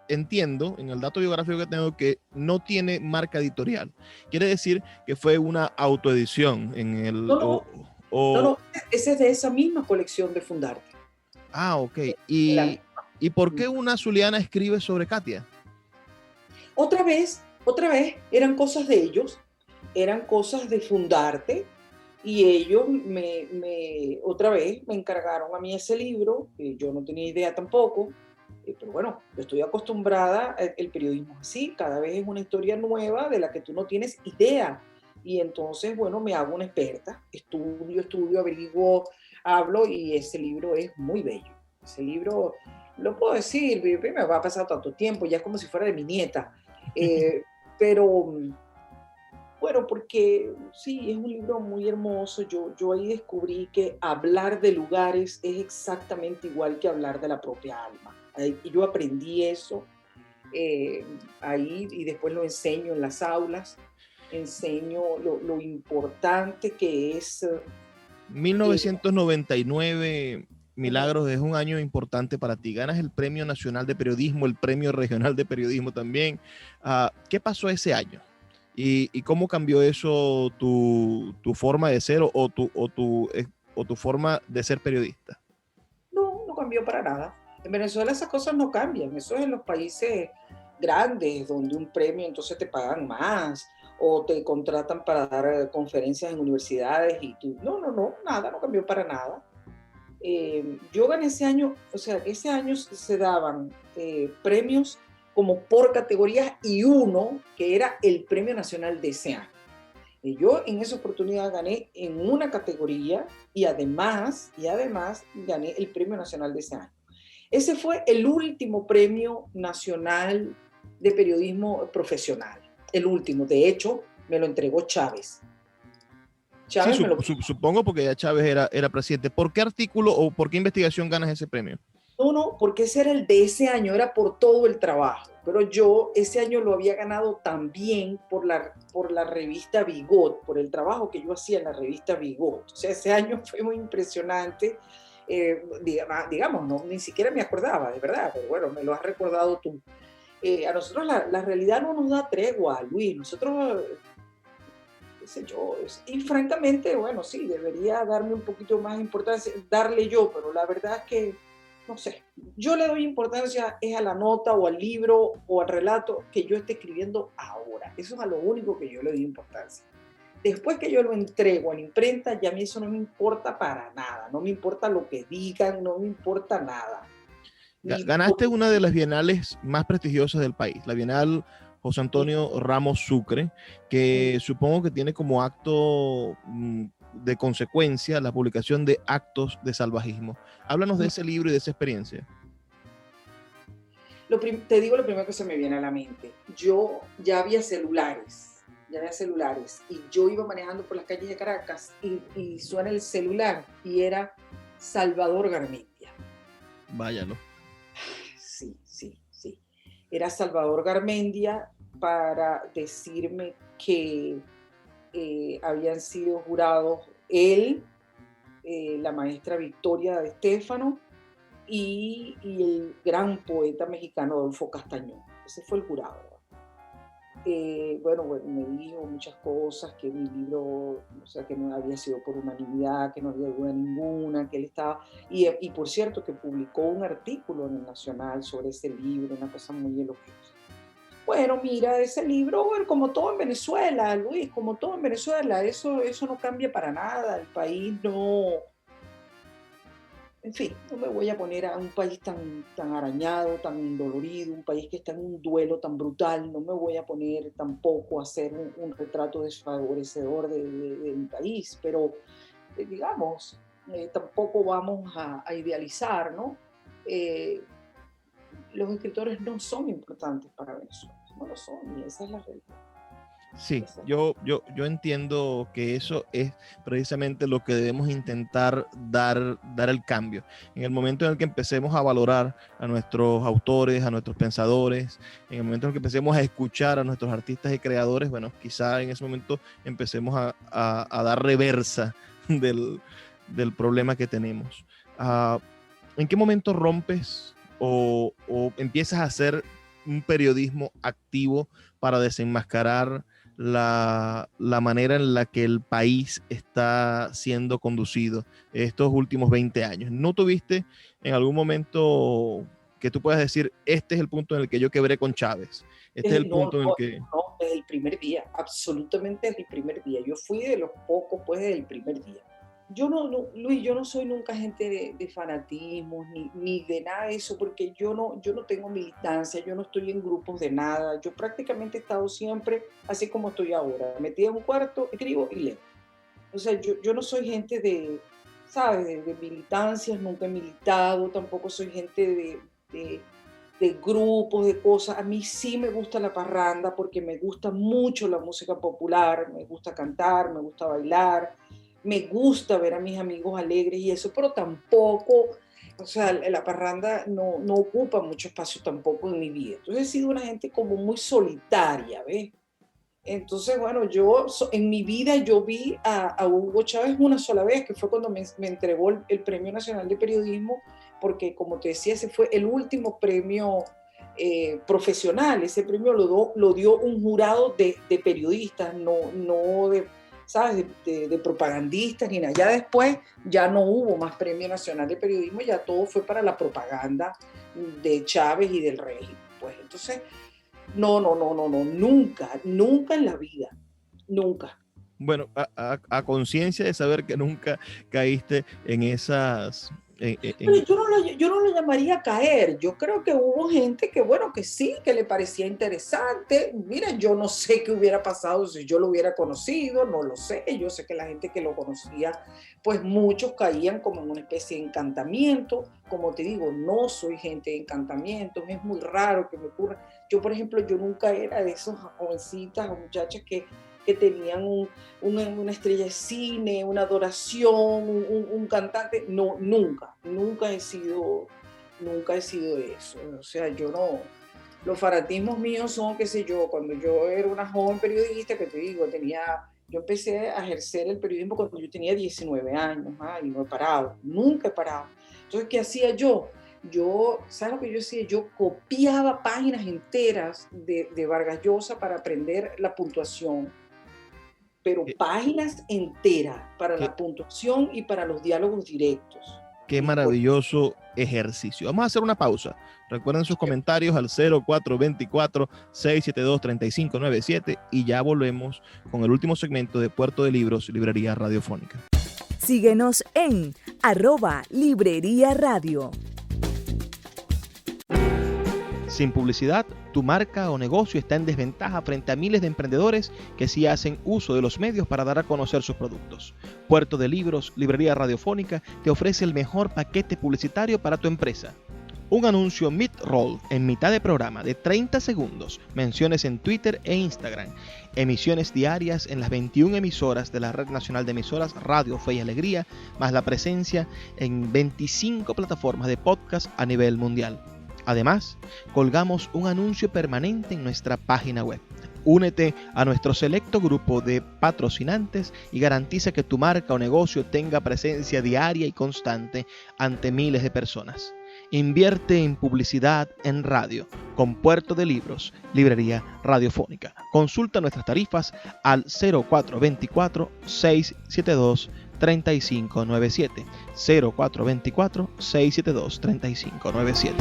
entiendo en el dato biográfico que tengo que no tiene marca editorial. Quiere decir que fue una autoedición en el... No, no, no, no, ese es de esa misma colección de Fundarte. Ok. ¿Y por qué una zuliana escribe sobre Katia? Otra vez, eran cosas de ellos, eran cosas de Fundarte, y ellos otra vez me encargaron a mí ese libro, que yo no tenía idea tampoco, pero bueno, yo estoy acostumbrada, el periodismo es así, cada vez es una historia nueva de la que tú no tienes idea, y entonces, bueno, me hago una experta, estudio, averiguo, hablo, y ese libro es muy bello. Ese libro, lo puedo decir, me va a pasar tanto tiempo, ya es como si fuera de mi nieta, pero bueno, porque sí, es un libro muy hermoso. Yo ahí descubrí que hablar de lugares es exactamente igual que hablar de la propia alma. Y yo aprendí eso ahí, y después lo enseño en las aulas. Enseño lo importante que es. 1999, Milagros, es un año importante para ti. Ganas el Premio Nacional de Periodismo, el Premio Regional de Periodismo también. ¿Qué pasó ese año? ¿Y cómo cambió eso tu forma de ser o tu forma de ser periodista? No, no cambió para nada. En Venezuela esas cosas no cambian. Eso es en los países grandes, donde un premio entonces te pagan más o te contratan para dar conferencias en universidades y tú, no, nada, no cambió para nada. Yo gané ese año, o sea, ese año se daban premios como por categorías, y uno que era el Premio Nacional de ese año. Yo en esa oportunidad gané en una categoría y además gané el Premio Nacional de ese año. Ese fue el último Premio Nacional de Periodismo Profesional. El último, de hecho, me lo entregó Chávez. Sí, supongo porque ya Chávez era presidente. ¿Por qué artículo o por qué investigación ganas ese premio? No, porque ese era el de ese año, era por todo el trabajo. Pero yo ese año lo había ganado también por la revista Bigot, por el trabajo que yo hacía en la revista Bigot. O sea, ese año fue muy impresionante. Digamos, no, ni siquiera me acordaba, de verdad, pero bueno, me lo has recordado tú. A nosotros la realidad no nos da tregua, Luis. Nosotros, qué sé yo, y francamente, bueno, sí, debería darme un poquito más importancia, darle yo, pero la verdad es que no sé, yo le doy importancia es a la nota o al libro o al relato que yo esté escribiendo ahora. Eso es a lo único que yo le doy importancia. Después que yo lo entrego a la imprenta, ya a mí eso no me importa para nada. No me importa lo que digan, no me importa nada. Ganaste una de las bienales más prestigiosas del país, la Bienal José Antonio Ramos Sucre, que supongo que tiene como acto de consecuencia la publicación de Actos de Salvajismo. Háblanos de ese libro y de esa experiencia. Te digo lo primero que se me viene a la mente. Yo ya había celulares, y yo iba manejando por las calles de Caracas y suena el celular y era Salvador Garmendia. Váyalo. Sí. Era Salvador Garmendia para decirme que habían sido jurados él, la maestra Victoria de Estéfano y el gran poeta mexicano Adolfo Castañón. Ese fue el jurado. Bueno, me dijo muchas cosas, que mi libro, o sea, que no había sido por unanimidad, que no había duda ninguna, que él estaba, y por cierto, que publicó un artículo en el Nacional sobre ese libro, una cosa muy elogiosa. Bueno, mira, ese libro, bueno, como todo en Venezuela, Luis, como todo en Venezuela, eso no cambia para nada, el país no, en fin, no me voy a poner a un país tan arañado, tan dolorido, un país que está en un duelo tan brutal, no me voy a poner tampoco a hacer un retrato desfavorecedor de mi país, pero digamos, tampoco vamos a idealizar, ¿no? Los escritores no son importantes para Venezuela, no lo son, y esa es la realidad. Sí, yo entiendo que eso es precisamente lo que debemos intentar dar el cambio. En el momento en el que empecemos a valorar a nuestros autores, a nuestros pensadores, en el momento en el que empecemos a escuchar a nuestros artistas y creadores, bueno, quizá en ese momento empecemos a dar reversa del problema que tenemos. ¿En qué momento rompes o empiezas a hacer un periodismo activo para desenmascarar la manera en la que el país está siendo conducido estos últimos 20 años? ¿No tuviste en algún momento que tú puedas decir, este es el punto en el que yo quebré con Chávez? Este es el punto en el que... No, desde el primer día, absolutamente desde el primer día. Yo fui de los pocos, pues, desde el primer día. Yo no, Luis, yo no soy nunca gente de fanatismo ni de nada de eso, porque yo no tengo militancia, yo no estoy en grupos de nada. Yo prácticamente he estado siempre así como estoy ahora, metida en un cuarto, escribo y leo. O sea, yo no soy gente de, ¿sabes?, de militancias, nunca he militado, tampoco soy gente de grupos, de cosas. A mí sí me gusta la parranda porque me gusta mucho la música popular, me gusta cantar, me gusta bailar. Me gusta ver a mis amigos alegres y eso, pero tampoco, o sea, la parranda no ocupa mucho espacio tampoco en mi vida. Entonces he sido una gente como muy solitaria, ¿ves? Entonces, bueno, yo en mi vida yo vi a Hugo Chávez una sola vez, que fue cuando me entregó el Premio Nacional de Periodismo, porque como te decía, ese fue el último premio profesional. Ese premio lo dio un jurado de periodistas, no de, ¿sabes?, de propagandistas ni nada. Ya después ya no hubo más Premio Nacional de Periodismo, ya todo fue para la propaganda de Chávez y del régimen. Pues entonces, no, nunca en la vida, nunca. Bueno, a conciencia de saber que nunca caíste en esas... Pero yo no lo llamaría caer. Yo creo que hubo gente que, bueno, que sí, que le parecía interesante. Mira, yo no sé qué hubiera pasado si yo lo hubiera conocido, no lo sé. Yo sé que la gente que lo conocía, pues muchos caían como en una especie de encantamiento. Como te digo, no soy gente de encantamientos, es muy raro que me ocurra. Yo, por ejemplo, yo nunca era de esas jovencitas o muchachas que tenían una estrella de cine, una adoración, un cantante. No, nunca he sido de eso. O sea, yo no, los fanatismos míos son, qué sé yo, cuando yo era una joven periodista, que te digo, yo empecé a ejercer el periodismo cuando yo tenía 19 años, y no he parado, nunca he parado. Entonces, ¿qué hacía yo? ¿Sabes lo que yo hacía? Yo copiaba páginas enteras de Vargas Llosa para aprender la puntuación, pero páginas enteras para la puntuación y para los diálogos directos. Qué maravilloso ejercicio. Vamos a hacer una pausa. Recuerden sus comentarios al 0424-672-3597 y ya volvemos con el último segmento de Puerto de Libros, Librería Radiofónica. Síguenos en @Librería Radio. Sin publicidad, tu marca o negocio está en desventaja frente a miles de emprendedores que sí hacen uso de los medios para dar a conocer sus productos. Puerto de Libros, Librería Radiofónica, te ofrece el mejor paquete publicitario para tu empresa. Un anuncio mid-roll en mitad de programa de 30 segundos, menciones en Twitter e Instagram, emisiones diarias en las 21 emisoras de la Red Nacional de Emisoras Radio Fe y Alegría, más la presencia en 25 plataformas de podcast a nivel mundial. Además, colgamos un anuncio permanente en nuestra página web. Únete a nuestro selecto grupo de patrocinantes y garantiza que tu marca o negocio tenga presencia diaria y constante ante miles de personas. Invierte en publicidad en radio con Puerto de Libros, Librería Radiofónica. Consulta nuestras tarifas al 0424-672-3597. 0424-672-3597.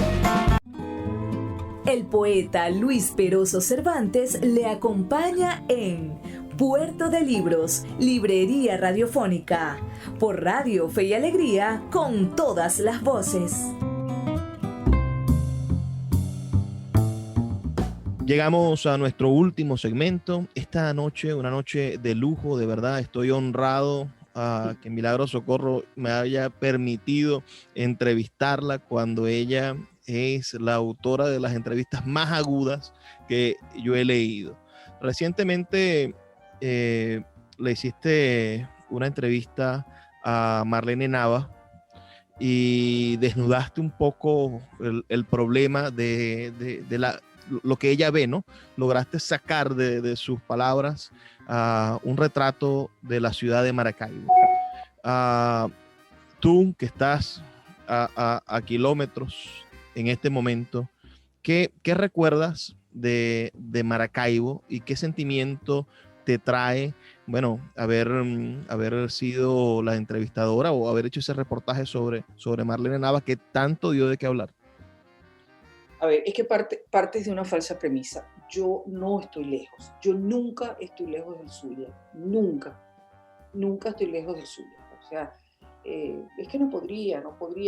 El poeta Luis Peroso Cervantes le acompaña en Puerto de Libros, Librería Radiofónica, por Radio Fe y Alegría, con todas las voces. Llegamos a nuestro último segmento. Esta noche, una noche de lujo, de verdad, estoy honrado que Milagros Socorro me haya permitido entrevistarla cuando ella es la autora de las entrevistas más agudas que yo he leído. Recientemente le hiciste una entrevista a Marlene Nava y desnudaste un poco el problema de lo que ella ve, ¿no? Lograste sacar de sus palabras un retrato de la ciudad de Maracaibo. Tú que estás a kilómetros en este momento, ¿qué recuerdas de Maracaibo y qué sentimiento te trae, bueno, haber sido la entrevistadora o haber hecho ese reportaje sobre Marlene Nava que tanto dio de qué hablar? A ver, es que partes de una falsa premisa. Yo no estoy lejos. Yo nunca estoy lejos del Zulia. Nunca. Nunca estoy lejos del Zulia. O sea, es que no podría.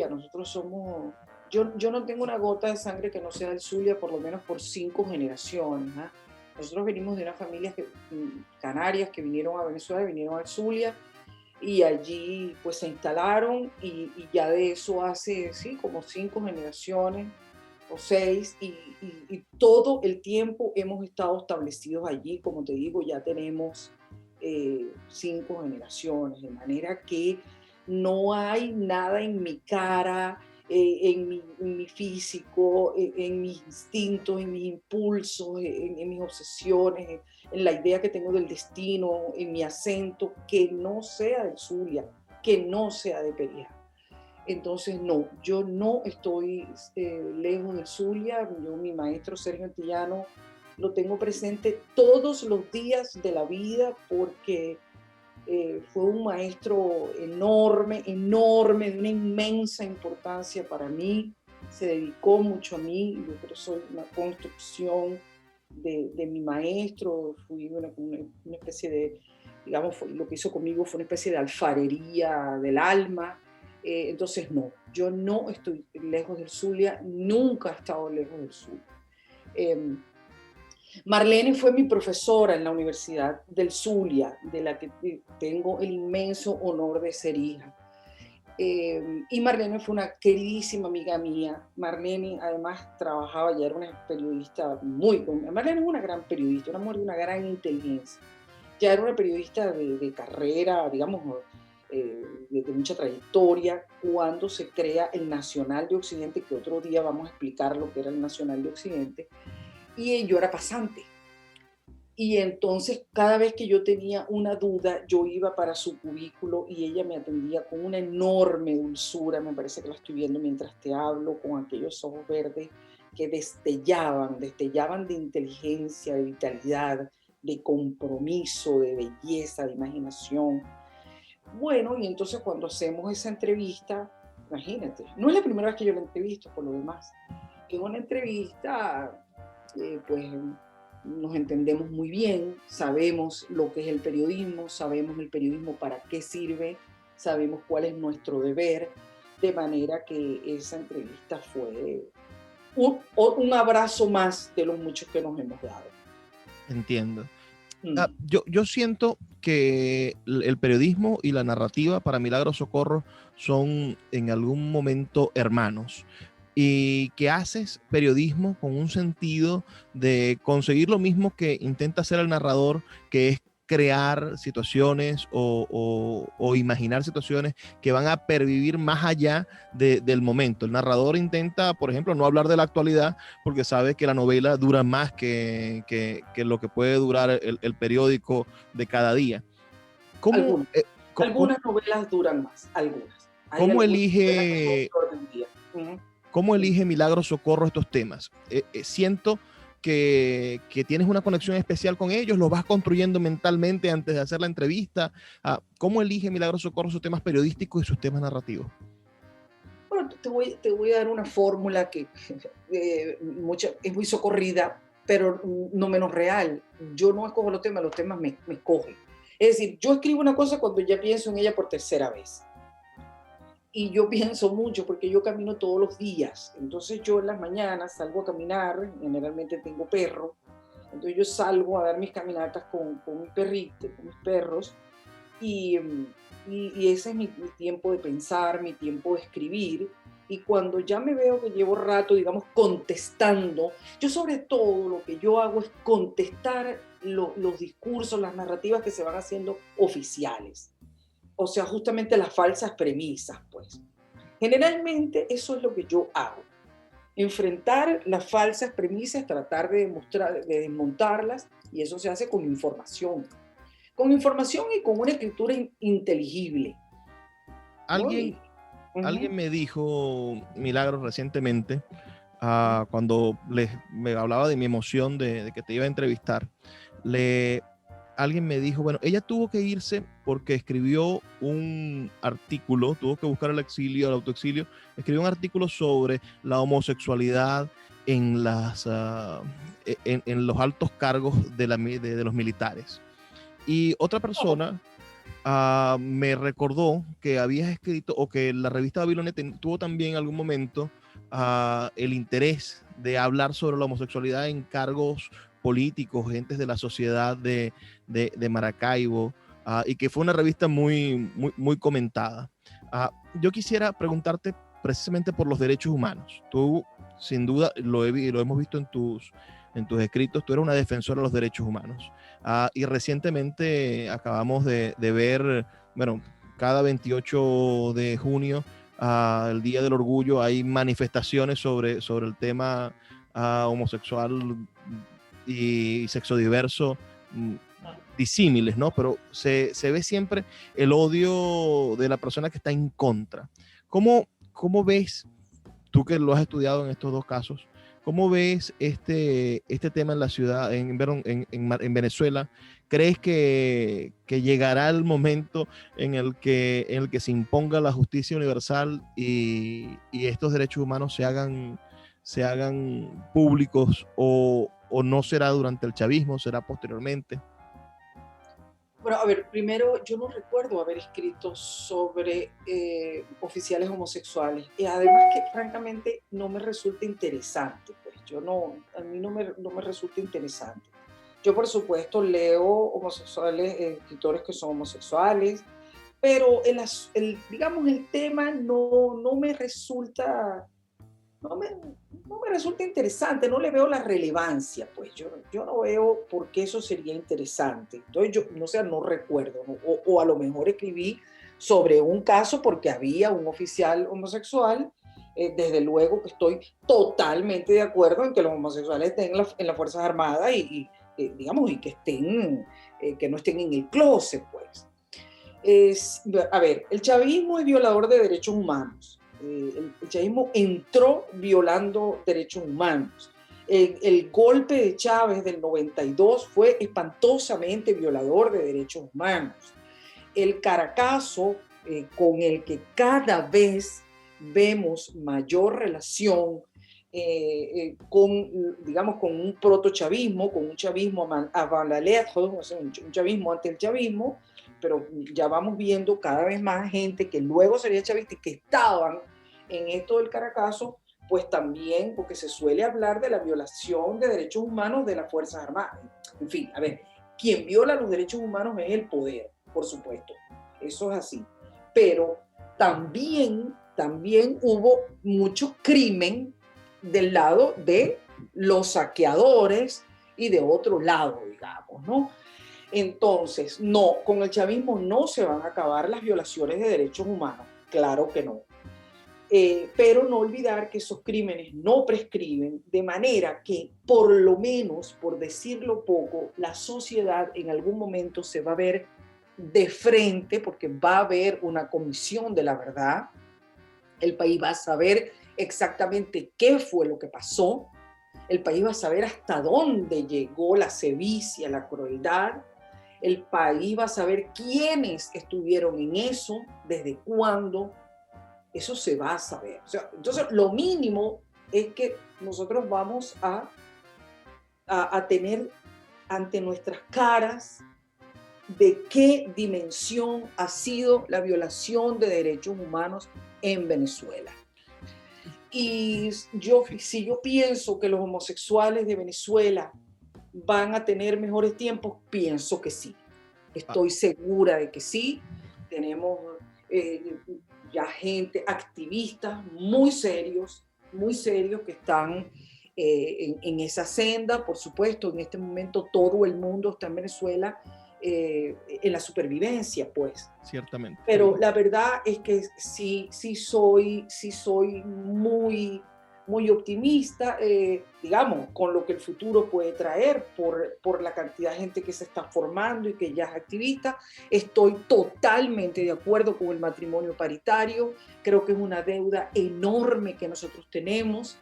Nosotros somos... Yo no tengo una gota de sangre que no sea del Zulia, por lo menos por 5 generaciones. ¿eh? Nosotros venimos de una familia canarias que vinieron a Venezuela, vinieron al Zulia y allí pues se instalaron y ya de eso hace, sí, como 5 generaciones o 6 y todo el tiempo hemos estado establecidos allí, como te digo, ya tenemos 5 generaciones, de manera que no hay nada en mi cara, en mi físico, en mis instintos, en mis impulsos, en mis obsesiones, en la idea que tengo del destino, en mi acento, que no sea del Zulia, que no sea de Perijá. Entonces, no, yo no estoy lejos del Zulia. Yo, mi maestro Sergio Antillano, lo tengo presente todos los días de la vida porque fue un maestro enorme, de una inmensa importancia para mí. Se dedicó mucho a mí. Yo creo que soy una construcción de mi maestro. Fui una especie de, digamos, lo que hizo conmigo fue una especie de alfarería del alma. Entonces, no, yo no estoy lejos del Zulia, nunca he estado lejos del Zulia. Marlene fue mi profesora en la Universidad del Zulia, de la que tengo el inmenso honor de ser hija. Y Marlene fue una queridísima amiga mía. Marlene además trabajaba, ya era una periodista Marlene es una gran periodista, una mujer de una gran inteligencia. Ya era una periodista de carrera, digamos, de mucha trayectoria, cuando se crea el Nacional de Occidente, que otro día vamos a explicar lo que era el Nacional de Occidente, y yo era pasante. Y entonces cada vez que yo tenía una duda, yo iba para su cubículo y ella me atendía con una enorme dulzura. Me parece que la estoy viendo mientras te hablo, con aquellos ojos verdes que destellaban de inteligencia, de vitalidad, de compromiso, de belleza, de imaginación. Bueno, y entonces cuando hacemos esa entrevista, imagínate, no es la primera vez que yo la entrevisto, por lo demás. En una entrevista, pues nos entendemos muy bien, sabemos lo que es el periodismo, sabemos el periodismo para qué sirve, sabemos cuál es nuestro deber, de manera que esa entrevista fue un abrazo más de los muchos que nos hemos dado. Entiendo. Yo siento que el periodismo y la narrativa para Milagros Socorro son en algún momento hermanos y que haces periodismo con un sentido de conseguir lo mismo que intenta hacer el narrador, que es crear situaciones o imaginar situaciones que van a pervivir más allá del momento. El narrador intenta, por ejemplo, no hablar de la actualidad porque sabe que la novela dura más que lo que puede durar el periódico de cada día. Algunas novelas duran más, algunas. ¿Cómo elige Milagros Socorro estos temas? Siento que tienes una conexión especial con ellos, los vas construyendo mentalmente antes de hacer la entrevista. ¿Cómo elige Milagros Socorro sus temas periodísticos y sus temas narrativos? Bueno, te voy a dar una fórmula que es muy socorrida, pero no menos real. Yo no escojo los temas me escogen. Es decir, yo escribo una cosa cuando ya pienso en ella por tercera vez. Y yo pienso mucho porque yo camino todos los días. Entonces yo en las mañanas salgo a caminar, generalmente tengo perro, entonces yo salgo a dar mis caminatas con mi perrito, con mis perros, y y ese es mi tiempo de pensar, mi tiempo de escribir. Y cuando ya me veo que llevo rato, digamos, contestando, yo sobre todo lo que yo hago es contestar los discursos, las narrativas que se van haciendo oficiales. O sea, justamente las falsas premisas, pues. Generalmente eso es lo que yo hago. Enfrentar las falsas premisas, tratar de desmontarlas, y eso se hace con información. Con información y con una escritura inteligible, ¿no? Alguien, Uh-huh. alguien me dijo, Milagros, recientemente, cuando me hablaba de mi emoción de que te iba a entrevistar, alguien me dijo, bueno, ella tuvo que irse porque escribió un artículo, tuvo que buscar el autoexilio, escribió un artículo sobre la homosexualidad en los altos cargos de los militares. Y otra persona me recordó que habías escrito, o que la revista Babilonia tuvo también en algún momento el interés de hablar sobre la homosexualidad en cargos políticos, gentes de la sociedad de Maracaibo, y que fue una revista muy, muy, muy comentada. Yo quisiera preguntarte precisamente por los derechos humanos. Tú, sin duda, lo hemos visto en tus escritos, tú eres una defensora de los derechos humanos. Y recientemente acabamos de ver, bueno, cada 28 de junio, el Día del Orgullo, hay manifestaciones sobre el tema homosexual y sexodiverso, disímiles, ¿no? Pero se ve siempre el odio de la persona que está en contra. ¿Cómo ves, tú que lo has estudiado en estos dos casos, cómo ves este tema en la ciudad, en Venezuela? ¿Crees que llegará el momento en el que se imponga la justicia universal y estos derechos humanos se hagan públicos, o no será durante el chavismo, será posteriormente? Bueno, a ver, primero, yo no recuerdo haber escrito sobre oficiales homosexuales, y además que francamente no me resulta interesante, pues a mí no me resulta interesante. Yo, por supuesto, leo homosexuales, escritores que son homosexuales, pero digamos, el tema no me resulta... No me resulta interesante, no le veo la relevancia, pues yo no veo por qué eso sería interesante. Entonces yo, no recuerdo, ¿no? O a lo mejor escribí sobre un caso porque había un oficial homosexual. Desde luego que estoy totalmente de acuerdo en que los homosexuales estén en las Fuerzas Armadas digamos, y que no estén en el closet, pues. A ver, el chavismo es violador de derechos humanos. El chavismo entró violando derechos humanos. El golpe de Chávez del 92 fue espantosamente violador de derechos humanos. El Caracazo, con el que cada vez vemos mayor relación digamos, con un protochavismo, con un chavismo avant la lettre, o sea, un chavismo ante el chavismo, pero ya vamos viendo cada vez más gente que luego sería chavista y que estaban en esto del Caracazo, pues también, porque se suele hablar de la violación de derechos humanos de las Fuerzas Armadas. En fin, a ver, quien viola los derechos humanos es el poder, por supuesto, eso es así, pero también hubo mucho crimen del lado de los saqueadores y de otro lado, digamos, ¿no? Entonces, no, con el chavismo no se van a acabar las violaciones de derechos humanos, claro que no. Pero no olvidar que esos crímenes no prescriben, de manera que, por lo menos, por decirlo poco, la sociedad en algún momento se va a ver de frente, porque va a haber una comisión de la verdad. El país va a saber exactamente qué fue lo que pasó. El país va a saber hasta dónde llegó la sevicia, la crueldad. El país va a saber quiénes estuvieron en eso, desde cuándo. Eso se va a saber. O sea, entonces, lo mínimo es que nosotros vamos a tener ante nuestras caras de qué dimensión ha sido la violación de derechos humanos en Venezuela. Y si yo pienso que los homosexuales de Venezuela van a tener mejores tiempos, pienso que sí. Estoy segura de que sí. tenemos ya gente, activistas muy serios que están en esa senda. Por supuesto, en este momento todo el mundo está en Venezuela en la supervivencia, pues. Ciertamente. Pero la verdad es que sí soy muy optimista, digamos, con lo que el futuro puede traer por la cantidad de gente que se está formando y que ya es activista. Estoy totalmente de acuerdo con el matrimonio paritario. Creo que es una deuda enorme que nosotros tenemos.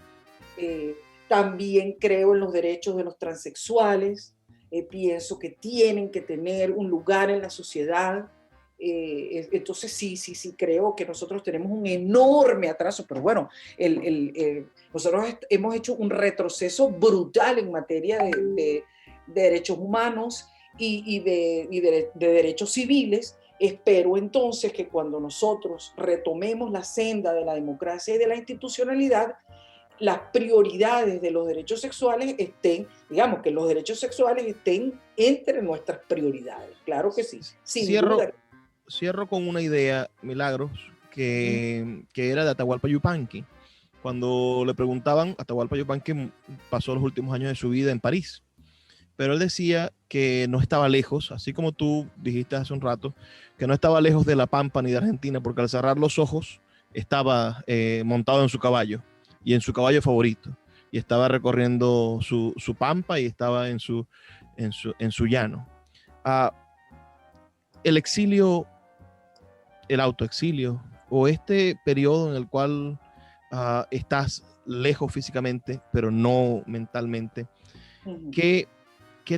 También creo en los derechos de los transexuales. Pienso que tienen que tener un lugar en la sociedad. Entonces sí creo que nosotros tenemos un enorme atraso, pero bueno, nosotros hemos hecho un retroceso brutal en materia de derechos humanos y de derechos civiles. Espero entonces que cuando nosotros retomemos la senda de la democracia y de la institucionalidad, las prioridades de los derechos sexuales estén, digamos, que los derechos sexuales estén entre nuestras prioridades. Claro que sí, sin duda. Cierro con una idea, Milagros, que era de Atahualpa Yupanqui. Cuando le preguntaban, Atahualpa Yupanqui pasó los últimos años de su vida en París, pero él decía que no estaba lejos, así como tú dijiste hace un rato, que no estaba lejos de La Pampa ni de Argentina, porque al cerrar los ojos estaba montado en su caballo, y en su caballo favorito, y estaba recorriendo su pampa y estaba en su llano. El exilio, el autoexilio, o este periodo en el cual estás lejos físicamente, pero no mentalmente, ¿qué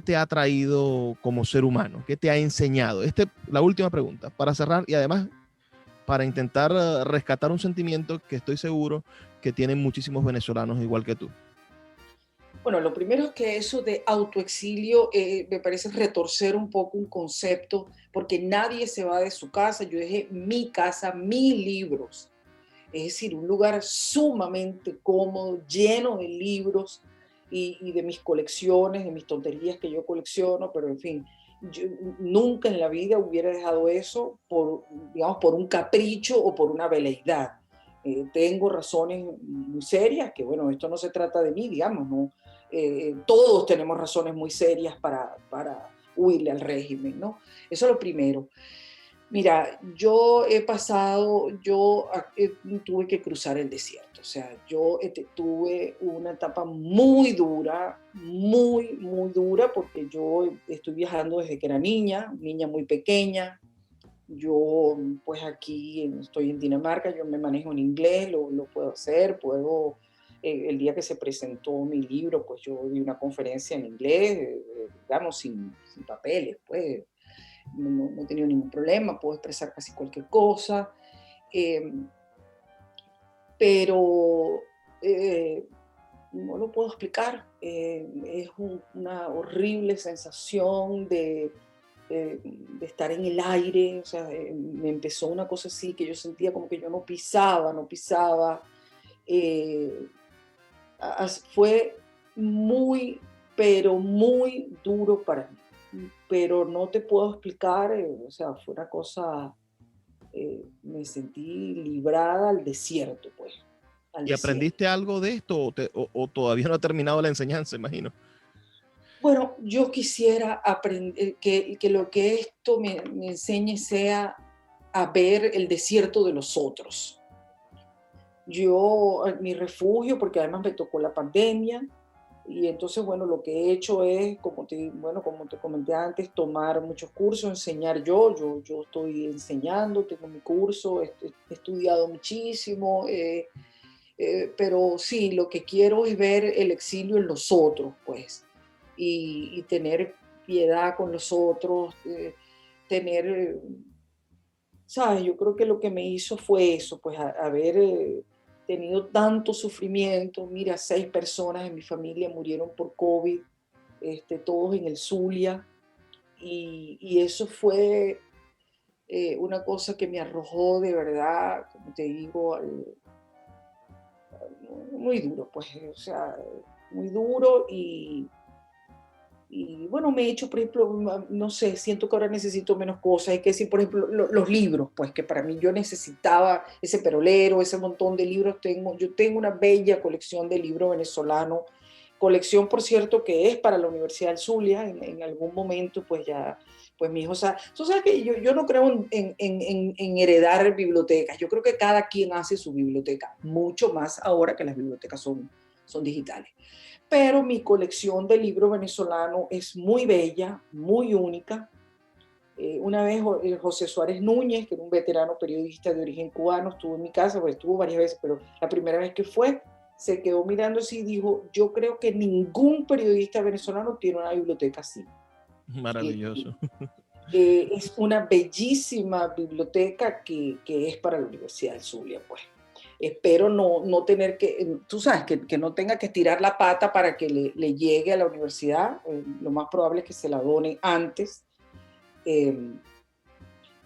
te ha traído como ser humano? ¿Qué te ha enseñado? La última pregunta, para cerrar, y además para intentar rescatar un sentimiento que estoy seguro que tienen muchísimos venezolanos igual que tú. Bueno, lo primero es que eso de autoexilio me parece retorcer un poco un concepto, porque nadie se va de su casa. Yo dejé mi casa, mis libros, es decir, un lugar sumamente cómodo, lleno de libros y de mis colecciones, de mis tonterías que yo colecciono, pero en fin, yo nunca en la vida hubiera dejado eso digamos, por un capricho o por una veleidad. Tengo razones muy serias, que bueno, esto no se trata de mí, digamos, ¿no? Todos tenemos razones muy serias para huirle al régimen, ¿no? Eso es lo primero. Mira, yo tuve que cruzar el desierto, o sea, yo tuve una etapa muy dura, muy dura, porque yo estoy viajando desde que era niña muy pequeña. Yo, pues aquí estoy en Dinamarca, yo me manejo en inglés, lo puedo hacer, el día que se presentó mi libro, pues yo di una conferencia en inglés, digamos, sin papeles, pues no he tenido ningún problema, puedo expresar casi cualquier cosa, pero no lo puedo explicar. Es una horrible sensación de estar en el aire. O sea, me empezó una cosa así que yo sentía como que yo no pisaba. Fue muy, pero muy duro para mí, pero no te puedo explicar, o sea, fue una cosa, me sentí librada al desierto, pues. ¿Y aprendiste algo de esto o todavía no ha terminado la enseñanza, imagino? Bueno, yo quisiera aprender que lo que esto me enseñe sea a ver el desierto de los otros. Mi refugio, porque además me tocó la pandemia, y entonces, bueno, lo que he hecho es, como te comenté antes, tomar muchos cursos, enseñar yo estoy enseñando, tengo mi curso, he estudiado muchísimo, pero sí, lo que quiero es ver el exilio en los otros, pues, y tener piedad con los otros, ¿sabes? Yo creo que lo que me hizo fue eso, pues, haber tenido tanto sufrimiento. Mira, 6 personas en mi familia murieron por COVID, todos en el Zulia, y eso fue una cosa que me arrojó de verdad, como te digo, muy duro, pues, o sea, muy duro, y Y bueno, me he hecho, por ejemplo, no sé, siento que ahora necesito menos cosas. Hay que decir, por ejemplo, los libros, pues que para mí yo necesitaba ese perolero, ese montón de libros. Yo tengo una bella colección de libros venezolanos, colección, por cierto, que es para la Universidad del Zulia. En algún momento, pues ya, pues mi hijo, o sea, tú sabes que yo no creo en heredar bibliotecas. Yo creo que cada quien hace su biblioteca, mucho más ahora que las bibliotecas son digitales. Pero mi colección de libros venezolanos es muy bella, muy única. Una vez José Suárez Núñez, que era un veterano periodista de origen cubano, estuvo en mi casa, pues estuvo varias veces, pero la primera vez que fue, se quedó mirando así y dijo, yo creo que ningún periodista venezolano tiene una biblioteca así. Maravilloso. Es una bellísima biblioteca que es para la Universidad del Zulia, pues. Espero no tener que, tú sabes, que no tenga que estirar la pata para que le llegue a la universidad. Lo más probable es que se la done antes.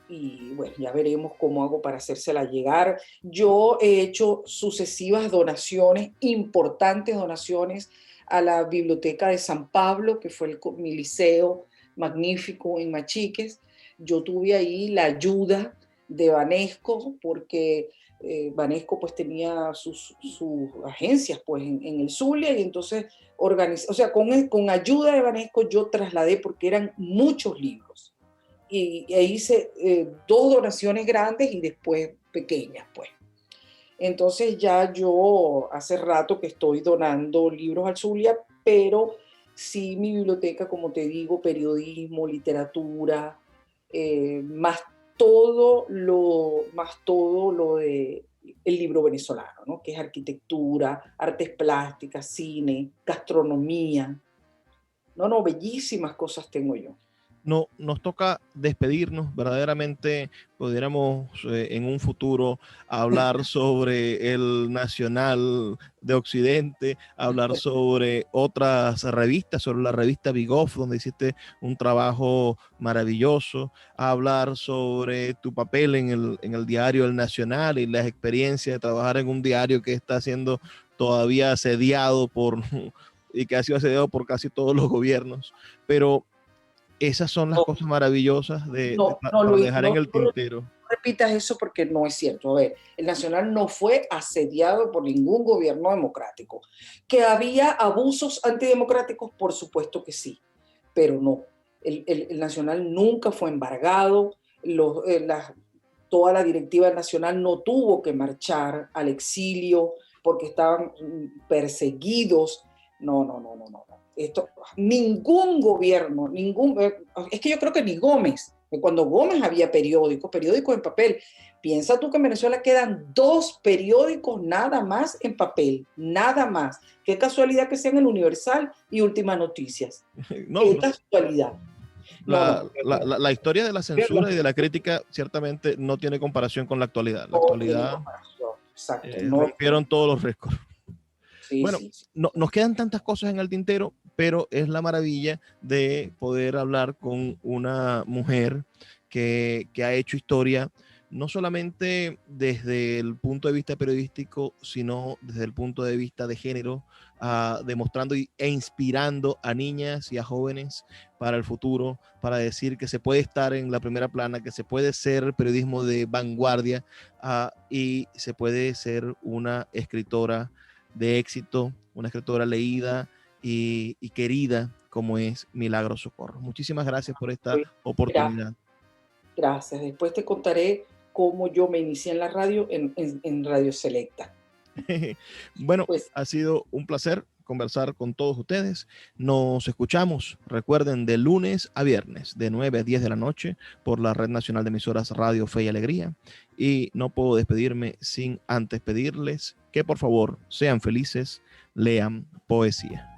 Y bueno, ya veremos cómo hago para hacérsela llegar. Yo he hecho sucesivas donaciones, importantes donaciones a la Biblioteca de San Pablo, que fue mi liceo magnífico en Machiques. Yo tuve ahí la ayuda de Banesco, porque Banesco pues tenía sus agencias pues en el Zulia, y entonces o sea, con ayuda de Banesco yo trasladé, porque eran muchos libros, y hice 2 donaciones grandes y después pequeñas pues. Entonces ya yo hace rato que estoy donando libros al Zulia, pero sí mi biblioteca, como te digo, periodismo, literatura, más todo lo de el libro venezolano, ¿no? Que es arquitectura, artes plásticas, cine, gastronomía. No, bellísimas cosas tengo yo. No, nos toca despedirnos. Verdaderamente pudiéramos en un futuro hablar sobre el Nacional de Occidente, hablar sobre otras revistas, sobre la revista Big Off, donde hiciste un trabajo maravilloso, hablar sobre tu papel en el diario El Nacional y las experiencias de trabajar en un diario que está siendo todavía asediado y que ha sido asediado por casi todos los gobiernos. Pero esas son las cosas maravillosas para Luis, dejar en el tintero. No repitas eso porque no es cierto. A ver, el Nacional no fue asediado por ningún gobierno democrático. ¿Que había abusos antidemocráticos? Por supuesto que sí, pero no. El Nacional nunca fue embargado. Toda la directiva nacional no tuvo que marchar al exilio porque estaban perseguidos. No. Ningún gobierno, es que yo creo que ni Gómez, cuando Gómez había periódicos en papel. Piensa tú que en Venezuela quedan 2 periódicos nada más en papel, nada más. Qué casualidad que sean el Universal y Últimas Noticias. No, qué casualidad. La historia de la censura y de la crítica ciertamente no tiene comparación con la actualidad. La actualidad rompieron todos los récords. Sí, bueno, sí. No, nos quedan tantas cosas en el tintero, pero es la maravilla de poder hablar con una mujer que ha hecho historia, no solamente desde el punto de vista periodístico, sino desde el punto de vista de género, demostrando e inspirando a niñas y a jóvenes para el futuro, para decir que se puede estar en la primera plana, que se puede ser periodismo de vanguardia y se puede ser una escritora de éxito, una escritora leída y querida como es Milagros Socorro. Muchísimas gracias por esta oportunidad. Gracias. Después te contaré cómo yo me inicié en la radio, en Radio Selecta. Bueno, pues ha sido un placer conversar con todos ustedes. Nos escuchamos, recuerden, de lunes a viernes, de 9 a 10 de la noche, por la Red Nacional de Emisoras Radio Fe y Alegría. Y no puedo despedirme sin antes pedirles que por favor sean felices, lean poesía.